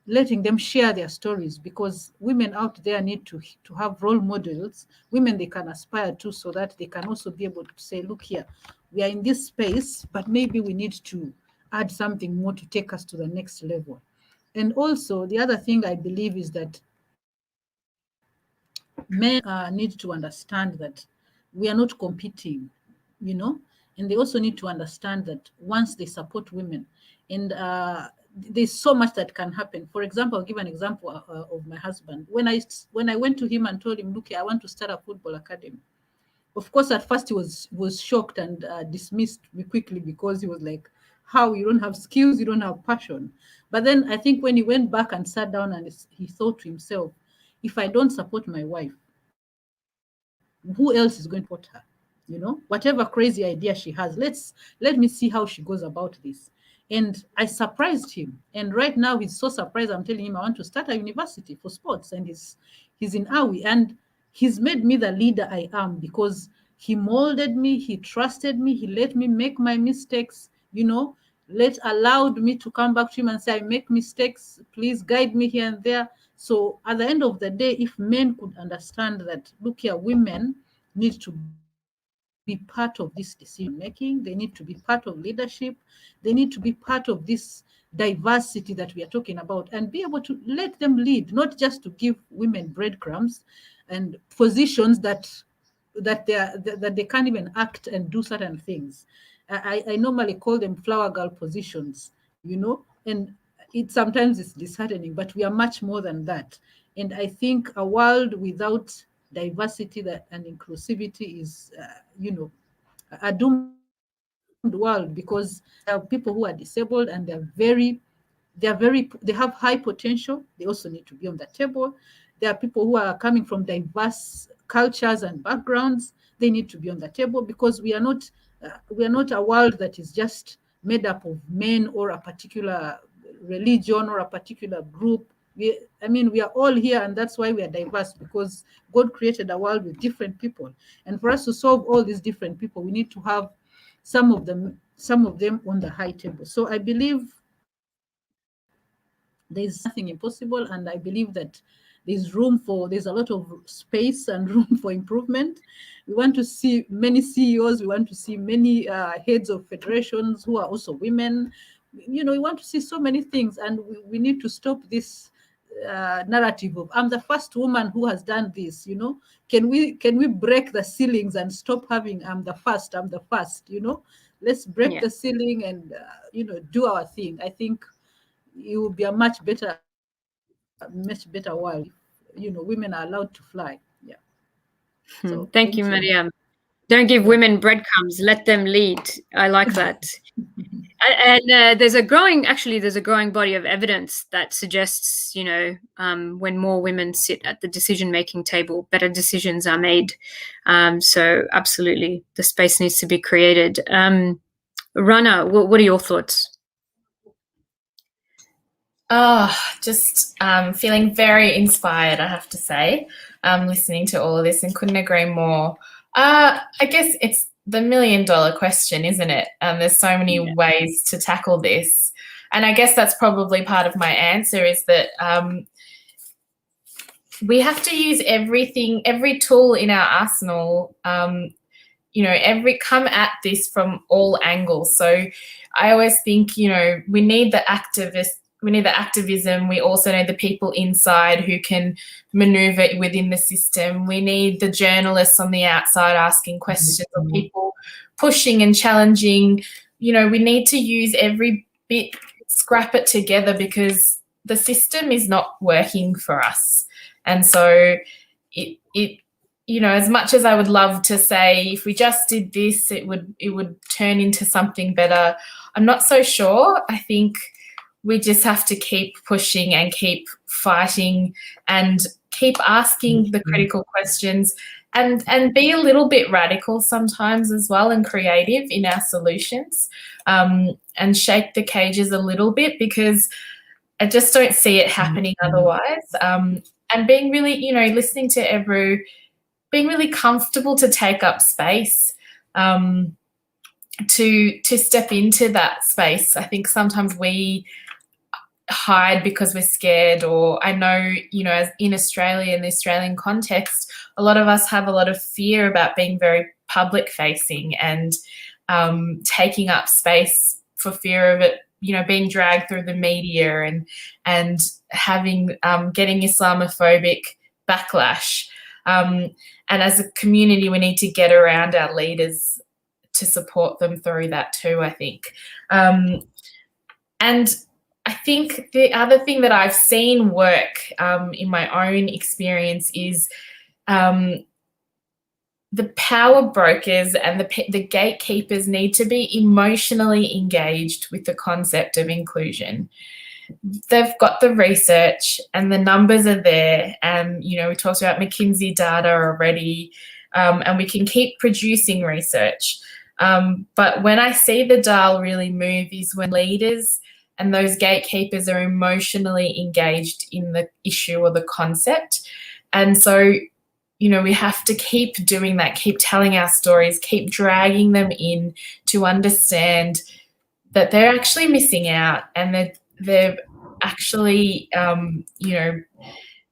letting them share their stories, because women out there need to have role models, women they can aspire to, so that they can also be able to say, look here, we are in this space, but maybe we need to add something more to take us to the next level. And also, the other thing I believe is that men need to understand that we are not competing, And they also need to understand that once they support women, and there's so much that can happen. For example, I'll give an example of my husband. When I went to him and told him, look, I want to start a football academy. Of course, at first he was shocked and dismissed me quickly, because he was like, how, you don't have skills, you don't have passion. But then I think when he went back and sat down and he thought to himself, if I don't support my wife, who else is going to support her? You know, whatever crazy idea she has, let me see how she goes about this. And I surprised him. And right now he's so surprised. I'm telling him I want to start a university for sports, and he's in Awi, and he's made me the leader I am, because he molded me, he trusted me, he let me make my mistakes, you know, allowed me to come back to him and say, I make mistakes, please guide me here and there. So at the end of the day, if men could understand that, look here, women need to be part of this decision making, they need to be part of leadership, they need to be part of this diversity that we are talking about, and be able to let them lead, not just to give women breadcrumbs and positions that they can't even act and do certain things. I normally call them flower girl positions, you know, and sometimes it's disheartening, but we are much more than that. And I think a world without diversity and inclusivity is, a doomed world, because there are people who are disabled and they have high potential. They also need to be on the table. There are people who are coming from diverse cultures and backgrounds. They need to be on the table, because we are not a world that is just made up of men or a particular religion or a particular group. We are all here, and that's why we are diverse, because God created a world with different people. And for us to solve all these different people, we need to have some of them on the high table. So I believe there's nothing impossible, and I believe that there's a lot of space and room for improvement. We want to see many CEOs, we want to see many heads of federations who are also women. You know, we want to see so many things, and we need to stop this narrative of, I'm the first woman who has done this. You know, can we break the ceilings and stop having I'm the first, you know? Let's break the ceiling and do our thing. I think it will be a much better world if, women are allowed to fly. Yeah. So thank you, Mariam. Don't give women breadcrumbs, let them lead. I like that. And there's a growing body of evidence that suggests, when more women sit at the decision-making table, better decisions are made. So absolutely, the space needs to be created. Rana, what are your thoughts? Just feeling very inspired, I have to say, listening to all of this, and couldn't agree more. I guess it's the $1 million question, isn't it? There's so many ways to tackle this. And I guess that's probably part of my answer, is that we have to use every tool in our arsenal, come at this from all angles. So I always think, we need the activism. We also need the people inside who can maneuver within the system. We need the journalists on the outside asking questions, or people pushing and challenging. We need to use every bit, scrap it together, because the system is not working for us. And so it as much as I would love to say, if we just did this, it would turn into something better, I'm not so sure. I think we just have to keep pushing and keep fighting and keep asking the critical questions, and be a little bit radical sometimes as well, and creative in our solutions, and shake the cages a little bit, because I just don't see it happening otherwise. And being really, listening to Ebru, being really comfortable to take up space, to step into that space. I think sometimes we hide because we're scared, or I know, as in Australia, in the Australian context, a lot of us have a lot of fear about being very public facing and taking up space for fear of it, being dragged through the media and having getting Islamophobic backlash. And as a community, we need to get around our leaders to support them through that too, I think. And I think the other thing that I've seen work in my own experience is the power brokers and the gatekeepers need to be emotionally engaged with the concept of inclusion. They've got the research and the numbers are there, and we talked about McKinsey data already, and we can keep producing research. But when I see the dial really move is when leaders and those gatekeepers are emotionally engaged in the issue or the concept. And so, we have to keep doing that, keep telling our stories, keep dragging them in to understand that they're actually missing out, and that they're actually,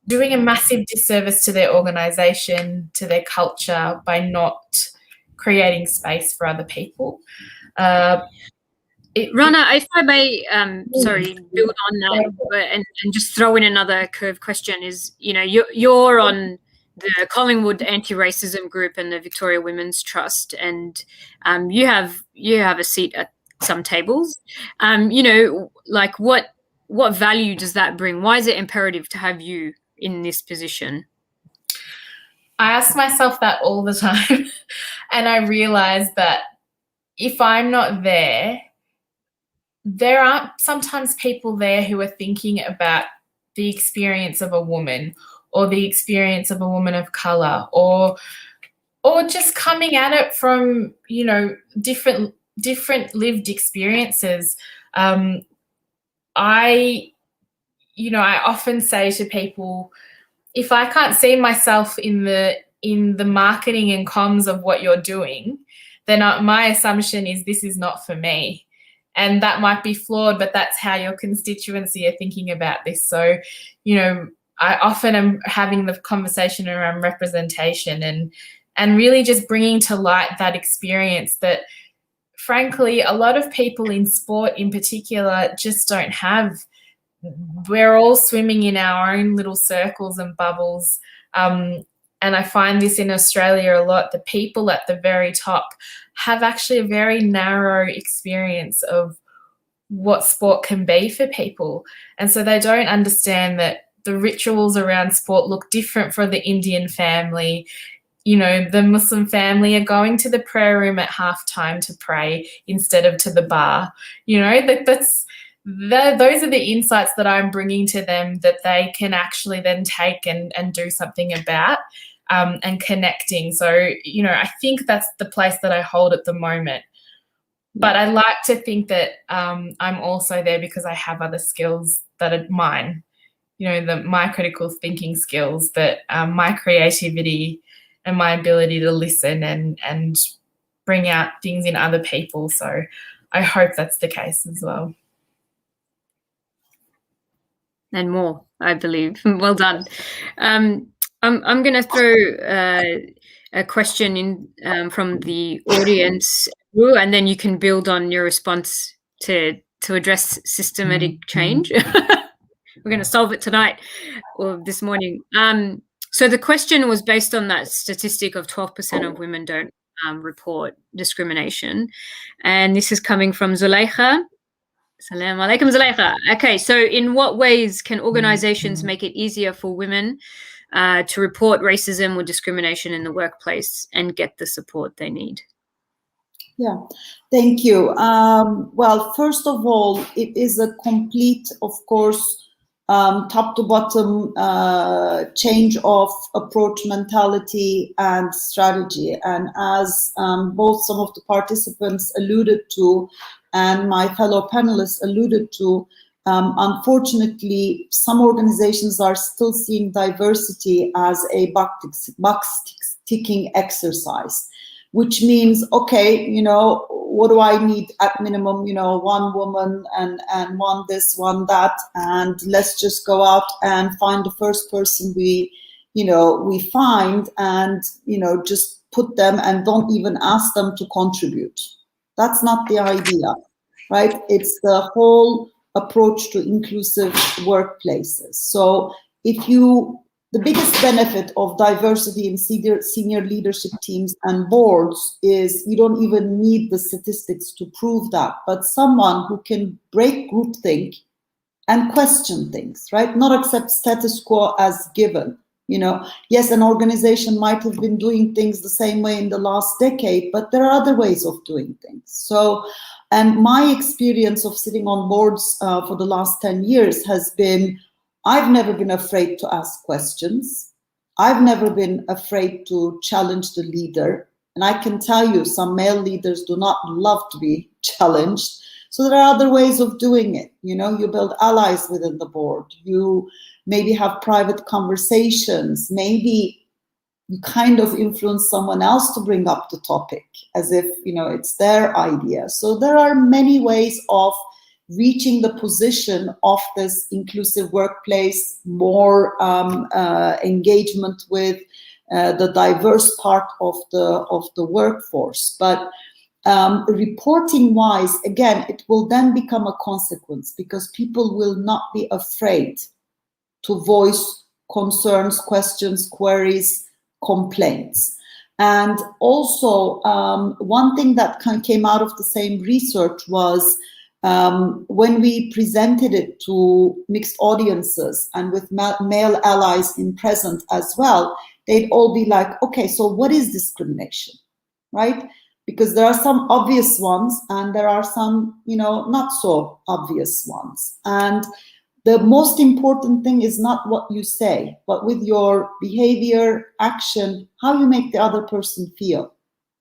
doing a massive disservice to their organisation, to their culture, by not creating space for other people. Rana, if I may, build on that and just throw in another curve question is, you're on the Collingwood Anti-Racism Group and the Victoria Women's Trust, and you have a seat at some tables. What value does that bring? Why is it imperative to have you in this position? I ask myself that all the time, and I realize that if I'm not there, there aren't sometimes people there who are thinking about the experience of a woman, or the experience of a woman of colour, or just coming at it from, different lived experiences. I often say to people, if I can't see myself in the marketing and comms of what you're doing, then my assumption is this is not for me. And that might be flawed, but that's how your constituency are thinking about this. So, I often am having the conversation around representation and really just bringing to light that experience that, frankly, a lot of people in sport in particular just don't have. We're all swimming in our own little circles and bubbles. And I find this in Australia a lot. The people at the very top have actually a very narrow experience of what sport can be for people. And so they don't understand that the rituals around sport look different for the Indian family. The Muslim family are going to the prayer room at halftime to pray instead of to the bar. Those are the insights that I'm bringing to them that they can actually then take and do something about, and connecting. So, I think that's the place that I hold at the moment. But I like to think that I'm also there because I have other skills that are mine, my critical thinking skills, that my creativity and my ability to listen and bring out things in other people. So I hope that's the case as well. And more, I believe. Well done. I'm going to throw a question in from the audience, and then you can build on your response to address systematic change. We're going to solve it tonight or this morning. So the question was based on that statistic of 12% of women don't report discrimination, and this is coming from Zuleika. Salam alaikum, Zuleika. Okay, so in what ways can organizations make it easier for women to report racism or discrimination in the workplace and get the support they need? Yeah, thank you. Well, first of all, it is a complete, of course, top to bottom change of approach, mentality, and strategy. And as both some of the participants alluded to, and my fellow panelists alluded to, unfortunately, some organizations are still seeing diversity as a box ticking exercise, which means, okay, what do I need at minimum? One woman and one this, one that, and let's just go out and find the first person we find, and just put them and don't even ask them to contribute. That's not the idea, right? It's the whole approach to inclusive workplaces. So if you the biggest benefit of diversity in senior leadership teams and boards is you don't even need the statistics to prove that, but someone who can break groupthink and question things, right? Not accept status quo as given. Yes, an organization might have been doing things the same way in the last decade, but there are other ways of doing things. So, and my experience of sitting on boards for the last 10 years has been, I've never been afraid to ask questions. I've never been afraid to challenge the leader. And I can tell you, some male leaders do not love to be challenged. So there are other ways of doing it. You build allies within the board. You maybe have private conversations. Maybe you kind of influence someone else to bring up the topic as if, it's their idea. So there are many ways of reaching the position of this inclusive workplace, more engagement with the diverse part of the workforce. But reporting wise, again, it will then become a consequence because people will not be afraid to voice concerns, questions, queries, complaints. And also, one thing that came out of the same research was when we presented it to mixed audiences and with male allies in present as well, they'd all be like, okay, so what is discrimination, right? Because there are some obvious ones and there are some, not so obvious ones. And the most important thing is not what you say, but with your behavior, action, how you make the other person feel.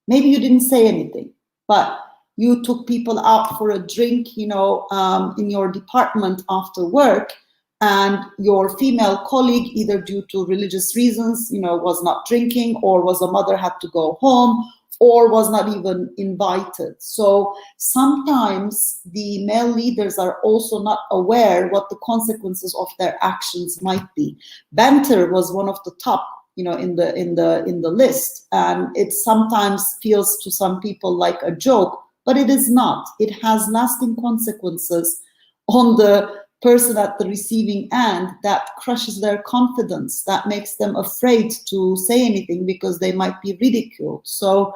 Maybe you didn't say anything, but you took people out for a drink, in your department after work, and your female colleague, either due to religious reasons, was not drinking, or was a mother, had to go home, or was not even invited. So sometimes the male leaders are also not aware what the consequences of their actions might be. Banter was one of the top, in the list, and it sometimes feels to some people like a joke, but it is not. It has lasting consequences on the person at the receiving end that crushes their confidence, that makes them afraid to say anything because they might be ridiculed. So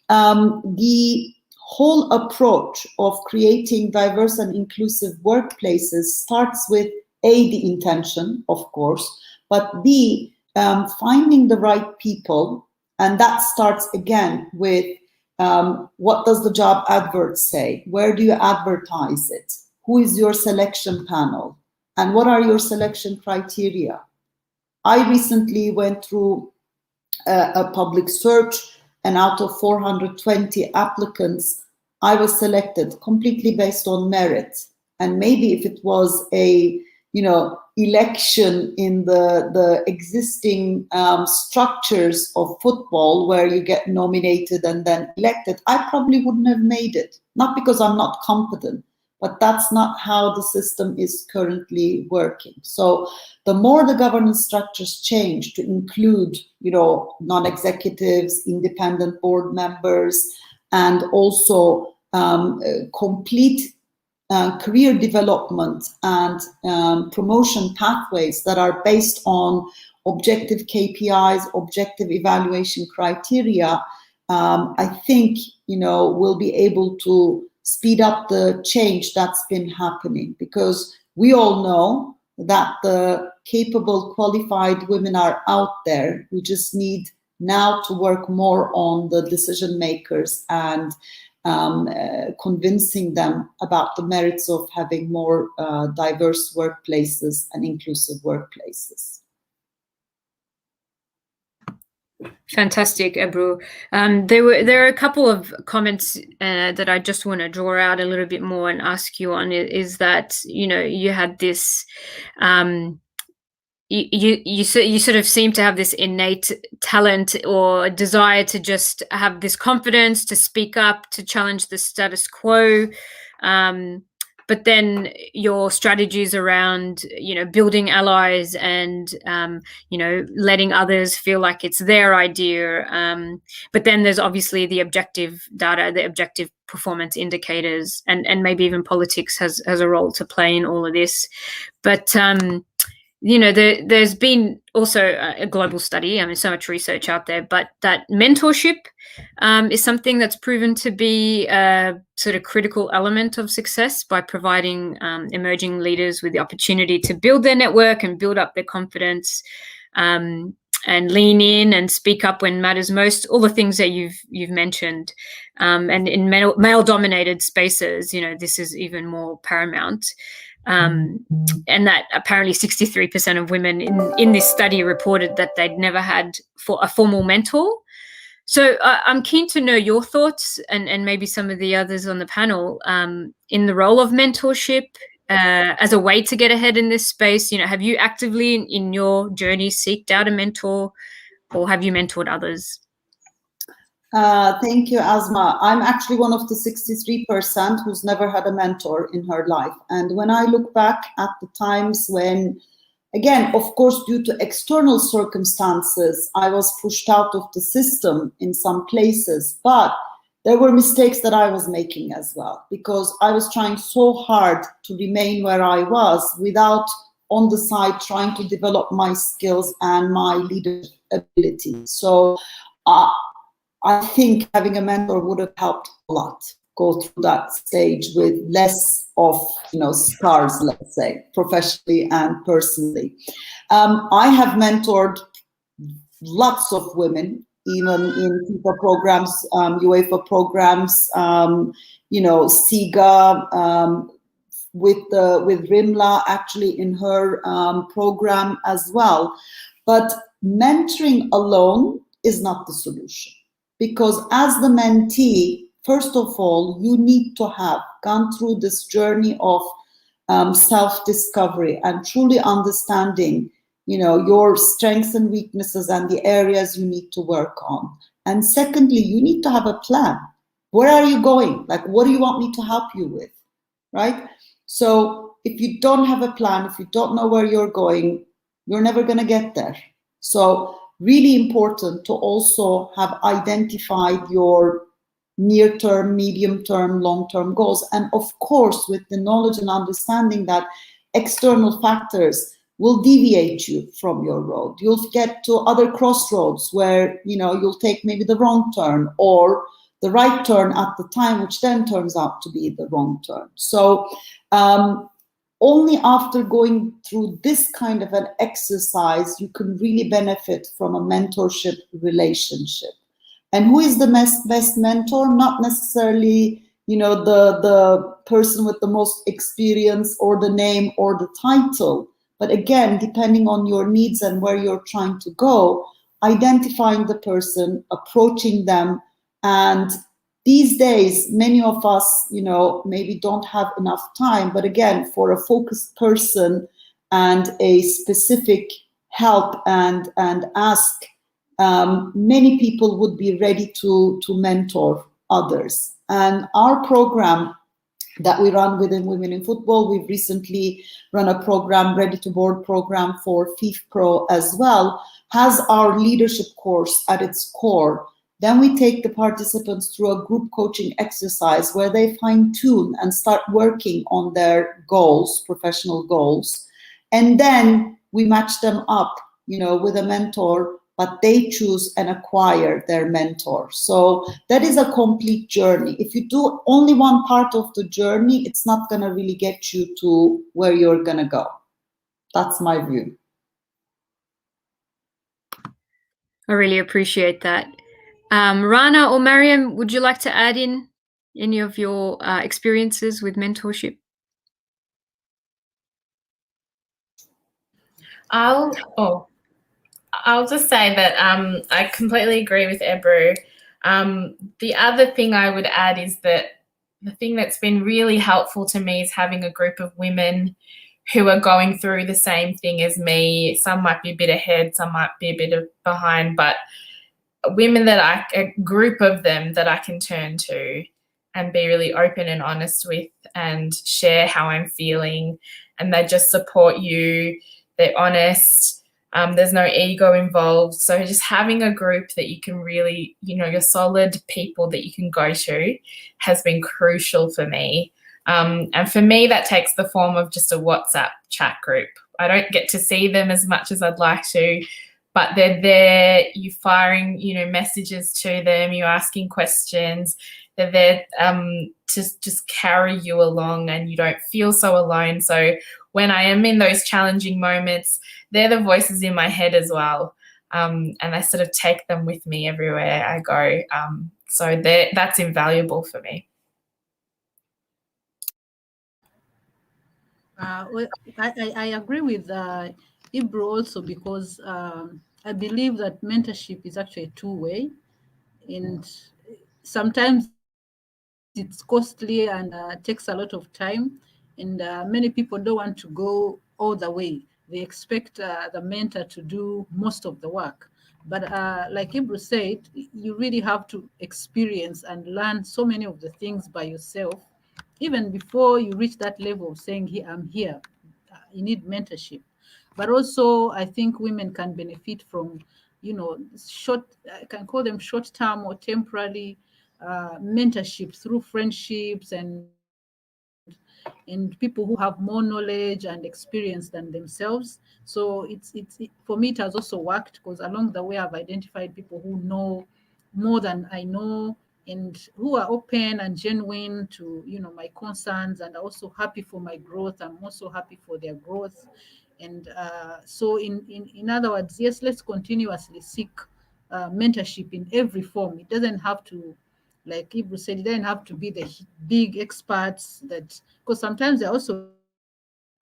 the whole approach of creating diverse and inclusive workplaces starts with A, the intention, of course, but B, finding the right people. And that starts again with what does the job advert say? Where do you advertise it? Who is your selection panel? And what are your selection criteria? I recently went through a public search, and out of 420 applicants, I was selected completely based on merit. And maybe if it was a, election in the existing structures of football where you get nominated and then elected, I probably wouldn't have made it. Not because I'm not competent, but that's not how the system is currently working. So the more the governance structures change to include, non-executives, independent board members, and also complete career development and promotion pathways that are based on objective KPIs, objective evaluation criteria, I think, we'll be able to speed up the change that's been happening, because we all know that the capable, qualified women are out there. We just need now to work more on the decision makers and convincing them about the merits of having more diverse workplaces and inclusive workplaces. Fantastic, Ebru. There are a couple of comments that I just want to draw out a little bit more and ask you on. Is that you had this you sort of seem to have this innate talent or desire to just have this confidence to speak up, to challenge the status quo. But then your strategies around, building allies and, letting others feel like it's their idea. But then there's obviously the objective data, the objective performance indicators, and maybe even politics has a role to play in all of this. But there's been also a global study. I mean, so much research out there, but that mentorship is something that's proven to be a sort of critical element of success by providing emerging leaders with the opportunity to build their network and build up their confidence, and lean in and speak up when matters most. All the things that you've mentioned, and in male-dominated spaces, this is even more paramount. And that apparently 63% of women in this study reported that they'd never had a formal mentor. So I'm keen to know your thoughts and maybe some of the others on the panel in the role of mentorship as a way to get ahead in this space. Have you actively in your journey seeked out a mentor, or have you mentored others? Thank you, Asma. I'm actually one of the 63% who's never had a mentor in her life. And when I look back at the times when, again, of course, due to external circumstances, I was pushed out of the system in some places, but there were mistakes that I was making as well, because I was trying so hard to remain where I was without on the side trying to develop my skills and my leadership ability. So I think having a mentor would have helped a lot, go through that stage with less of, scars, let's say, professionally and personally. I have mentored lots of women, even in FIFA programs, UEFA programs, SIGA, with Rimla actually in her program as well. But mentoring alone is not the solution. Because as the mentee, first of all, you need to have gone through this journey of self-discovery and truly understanding, your strengths and weaknesses and the areas you need to work on. And secondly, you need to have a plan. Where are you going? Like, what do you want me to help you with, right? So if you don't have a plan, if you don't know where you're going, you're never going to get there. So really important to also have identified your near-term, medium-term, long-term goals. And of course, with the knowledge and understanding that external factors will deviate you from your road. You'll get to other crossroads where, you'll take maybe the wrong turn or the right turn at the time, which then turns out to be the wrong turn. So only after going through this kind of an exercise, you can really benefit from a mentorship relationship. And who is the best mentor? Not necessarily, the person with the most experience or the name or the title. But again, depending on your needs and where you're trying to go, identifying the person, approaching them. And these days, many of us, maybe don't have enough time, but again, for a focused person and a specific help and ask, many people would be ready to mentor others. And our program that we run within Women in Football, we've recently run a program, Ready to Board program for FIFPro as well, has our leadership course at its core. Then we take the participants through a group coaching exercise where they fine-tune and start working on their goals, professional goals. And then we match them up, with a mentor, but they choose and acquire their mentor. So that is a complete journey. If you do only one part of the journey, it's not going to really get you to where you're going to go. That's my view. I really appreciate that. Rana or Mariam, would you like to add in any of your experiences with mentorship? I'll just say that I completely agree with Ebru. The other thing I would add is that the thing that's been really helpful to me is having a group of women who are going through the same thing as me. Some might be a bit ahead, some might be a bit behind, but women a group of them that I can turn to and be really open and honest with and share how I'm feeling, and they just support you. They're honest. There's no ego involved. So just having a group that you can really, your solid people that you can go to has been crucial for me. And for me, that takes the form of just a WhatsApp chat group. I don't get to see them as much as I'd like to, but they're there. You're firing, messages to them. You're asking questions. They're there to just carry you along, and you don't feel so alone. So when I am in those challenging moments, they're the voices in my head as well. And I sort of take them with me everywhere I go. So that's invaluable for me. Well, I agree with Ebru also, because I believe that mentorship is actually two-way, and sometimes it's costly and takes a lot of time, and many people don't want to go all the way. They expect the mentor to do most of the work. But like Ebru said, you really have to experience and learn so many of the things by yourself, even before you reach that level of saying, "Here, I'm here." You need mentorship. But also, I think women can benefit from, I can call them short-term or temporary mentorship through friendships and people who have more knowledge and experience than themselves. So for me, it has also worked, because along the way I've identified people who know more than I know, and who are open and genuine to my concerns, and are also happy for my growth. I'm also happy for their growth. And so in other words, yes, let's continuously seek mentorship in every form. It doesn't have to, like Ebru said, it doesn't have to be the big experts, that because sometimes they're also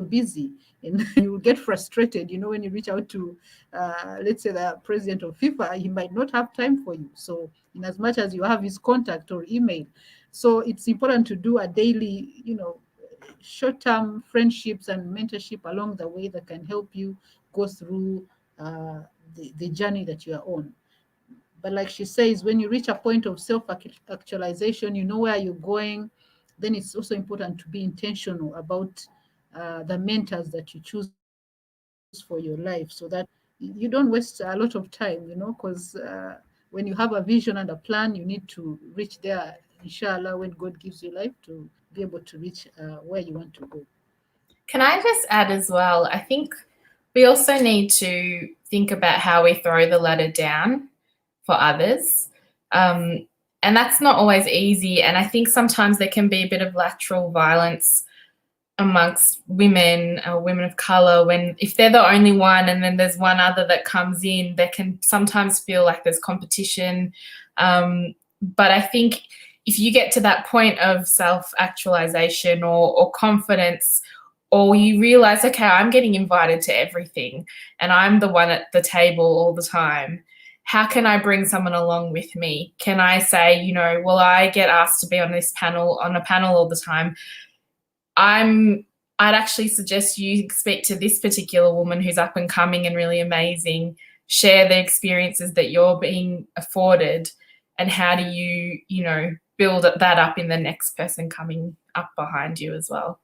busy, and you get frustrated, when you reach out to let's say the president of FIFA, he might not have time for you. So in as much as you have his contact or email, so it's important to do a daily, short-term friendships and mentorship along the way that can help you go through the journey that you are on. But like she says, when you reach a point of self-actualization, you know where you're going, then it's also important to be intentional about the mentors that you choose for your life, so that you don't waste a lot of time, because when you have a vision and a plan, you need to reach there, inshallah, when God gives you life, to be able to reach where you want to go. Can I just add as well, I think we also need to think about how we throw the ladder down for others. And that's not always easy. And I think sometimes there can be a bit of lateral violence amongst women or women of color, if they're the only one and then there's one other that comes in, there can sometimes feel like there's competition. But I think if you get to that point of self-actualization or confidence, or you realize, okay, I'm getting invited to everything and I'm the one at the table all the time, how can I bring someone along with me? Can I say, well, I get asked to be on a panel all the time. I'd actually suggest you speak to this particular woman who's up and coming and really amazing, share the experiences that you're being afforded, and how do you, build that up in the next person coming up behind you as well.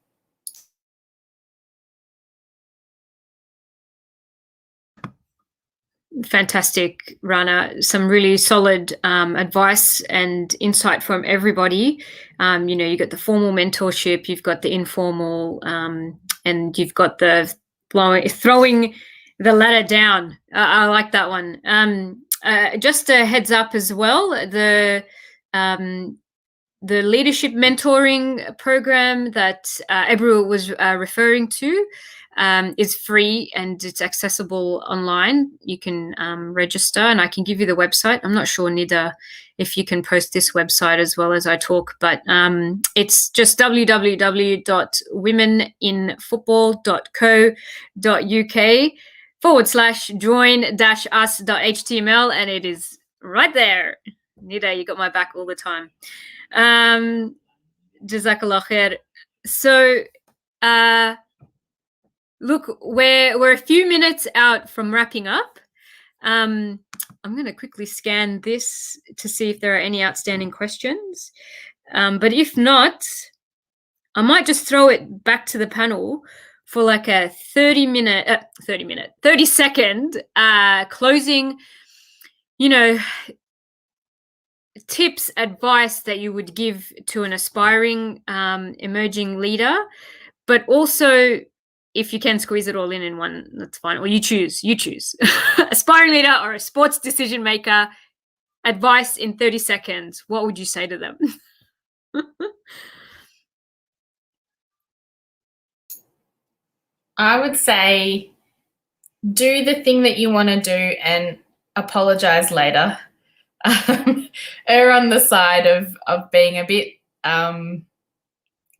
Fantastic, Rana. Some really solid advice and insight from everybody. You got the formal mentorship, you've got the informal, and you've got the throwing the ladder down. I like that one. Just a heads up as well, the leadership mentoring program that Ebru was referring to is free and it's accessible online. You can register, and I can give you the website. I'm not sure, Nida, if you can post this website as well as I talk, but it's just www.womeninfootball.co.uk/join-us.html, and it is right there. Nida, you got my back all the time. Jazakallah khair. So look, we're a few minutes out from wrapping up. I'm going to quickly scan this to see if there are any outstanding questions. But if not, I might just throw it back to the panel for like a 30-second closing, tips, advice that you would give to an aspiring emerging leader, but also if you can squeeze it all in one, that's fine. Or you choose. Aspiring leader or a sports decision maker, advice in 30 seconds. What would you say to them? I would say do the thing that you want to do and apologize later. Err on the side of being a bit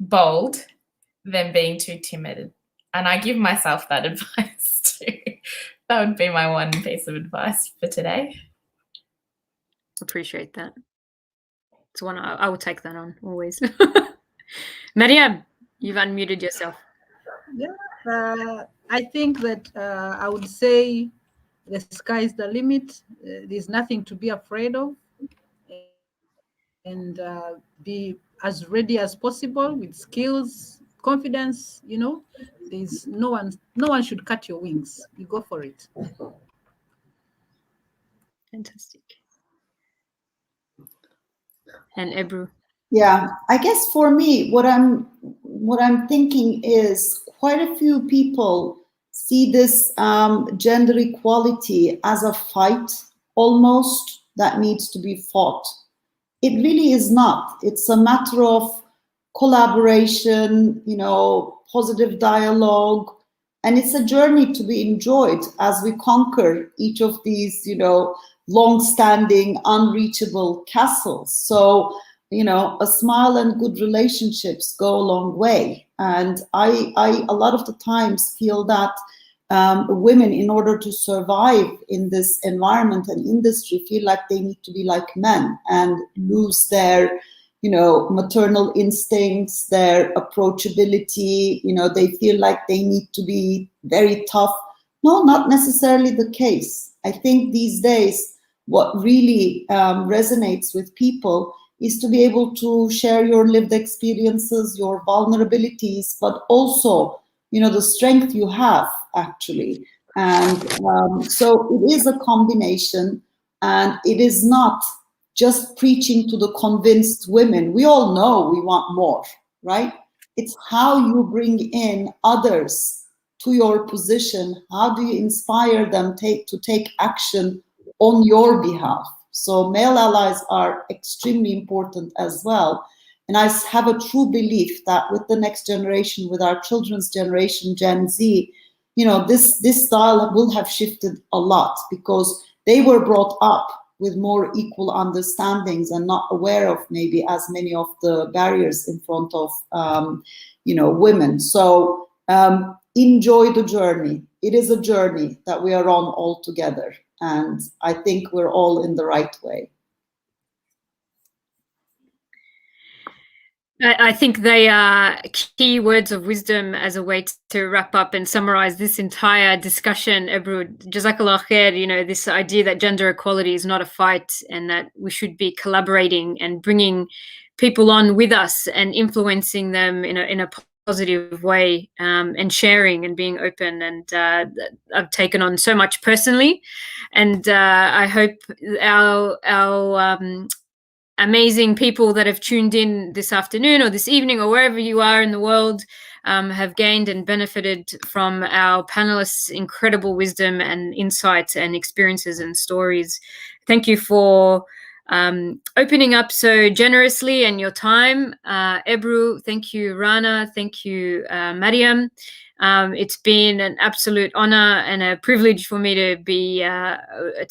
bold than being too timid. And I give myself that advice too. That would be my one piece of advice for today. Appreciate that. It's one I will take that on always. Mariam, you've unmuted yourself. Yeah, I think that I would say the sky is the limit. There's nothing to be afraid of, and be as ready as possible with skills, confidence. You know, there's no one should cut your wings. You go for it. Fantastic. And Ebru. Yeah, I guess for me, what I'm thinking is quite a few people see this gender equality as a fight almost that needs to be fought. It really is not. It's a matter of collaboration, positive dialogue, and it's a journey to be enjoyed as we conquer each of these, long-standing, unreachable castles. So, a smile and good relationships go a long way. And I a lot of the times feel that women, in order to survive in this environment and industry, feel like they need to be like men and lose their, maternal instincts, their approachability. They feel like they need to be very tough. No, not necessarily the case. I think these days, what really resonates with people is to be able to share your lived experiences, your vulnerabilities, but also, the strength you have actually. And so it is a combination, and it is not just preaching to the convinced women. We all know we want more, right? It's how you bring in others to your position. How do you inspire them to take action on your behalf? So male allies are extremely important as well. And I have a true belief that with the next generation, with our children's generation, Gen Z, this style will have shifted a lot because they were brought up with more equal understandings and not aware of maybe as many of the barriers in front of, women. So enjoy the journey. It is a journey that we are on all together. And I think we're all in the right way. I think they are key words of wisdom as a way to wrap up and summarize this entire discussion. Ebru, Jazakallah khair, this idea that gender equality is not a fight and that we should be collaborating and bringing people on with us and influencing them in a positive way, and sharing and being open. And I've taken on so much personally, and I hope our amazing people that have tuned in this afternoon or this evening or wherever you are in the world have gained and benefited from our panelists' incredible wisdom and insights and experiences and stories. Thank you for opening up so generously and your time. Ebru, thank you. Rana, thank you. Mariam. It's been an absolute honor and a privilege for me to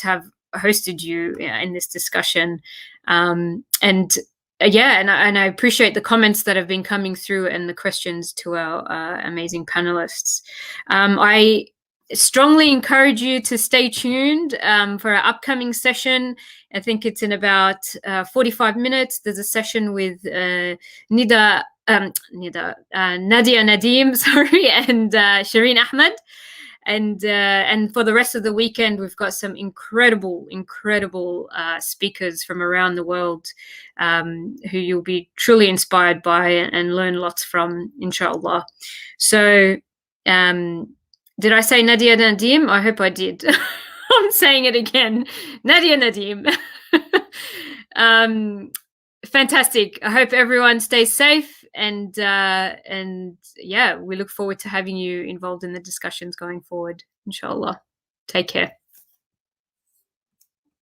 have hosted you in this discussion. And I appreciate the comments that have been coming through and the questions to our amazing panelists. I strongly encourage you to stay tuned for our upcoming session. I think it's in about 45 minutes. There's a session with Nadia Nadim, and Shireen Ahmed. And for the rest of the weekend, we've got some incredible speakers from around the world who you'll be truly inspired by and learn lots from, inshallah. So did I say Nadia Nadim? I hope I did. I'm saying it again. Nadia Nadim. Fantastic. I hope everyone stays safe and yeah, we look forward to having you involved in the discussions going forward, inshallah. Take care.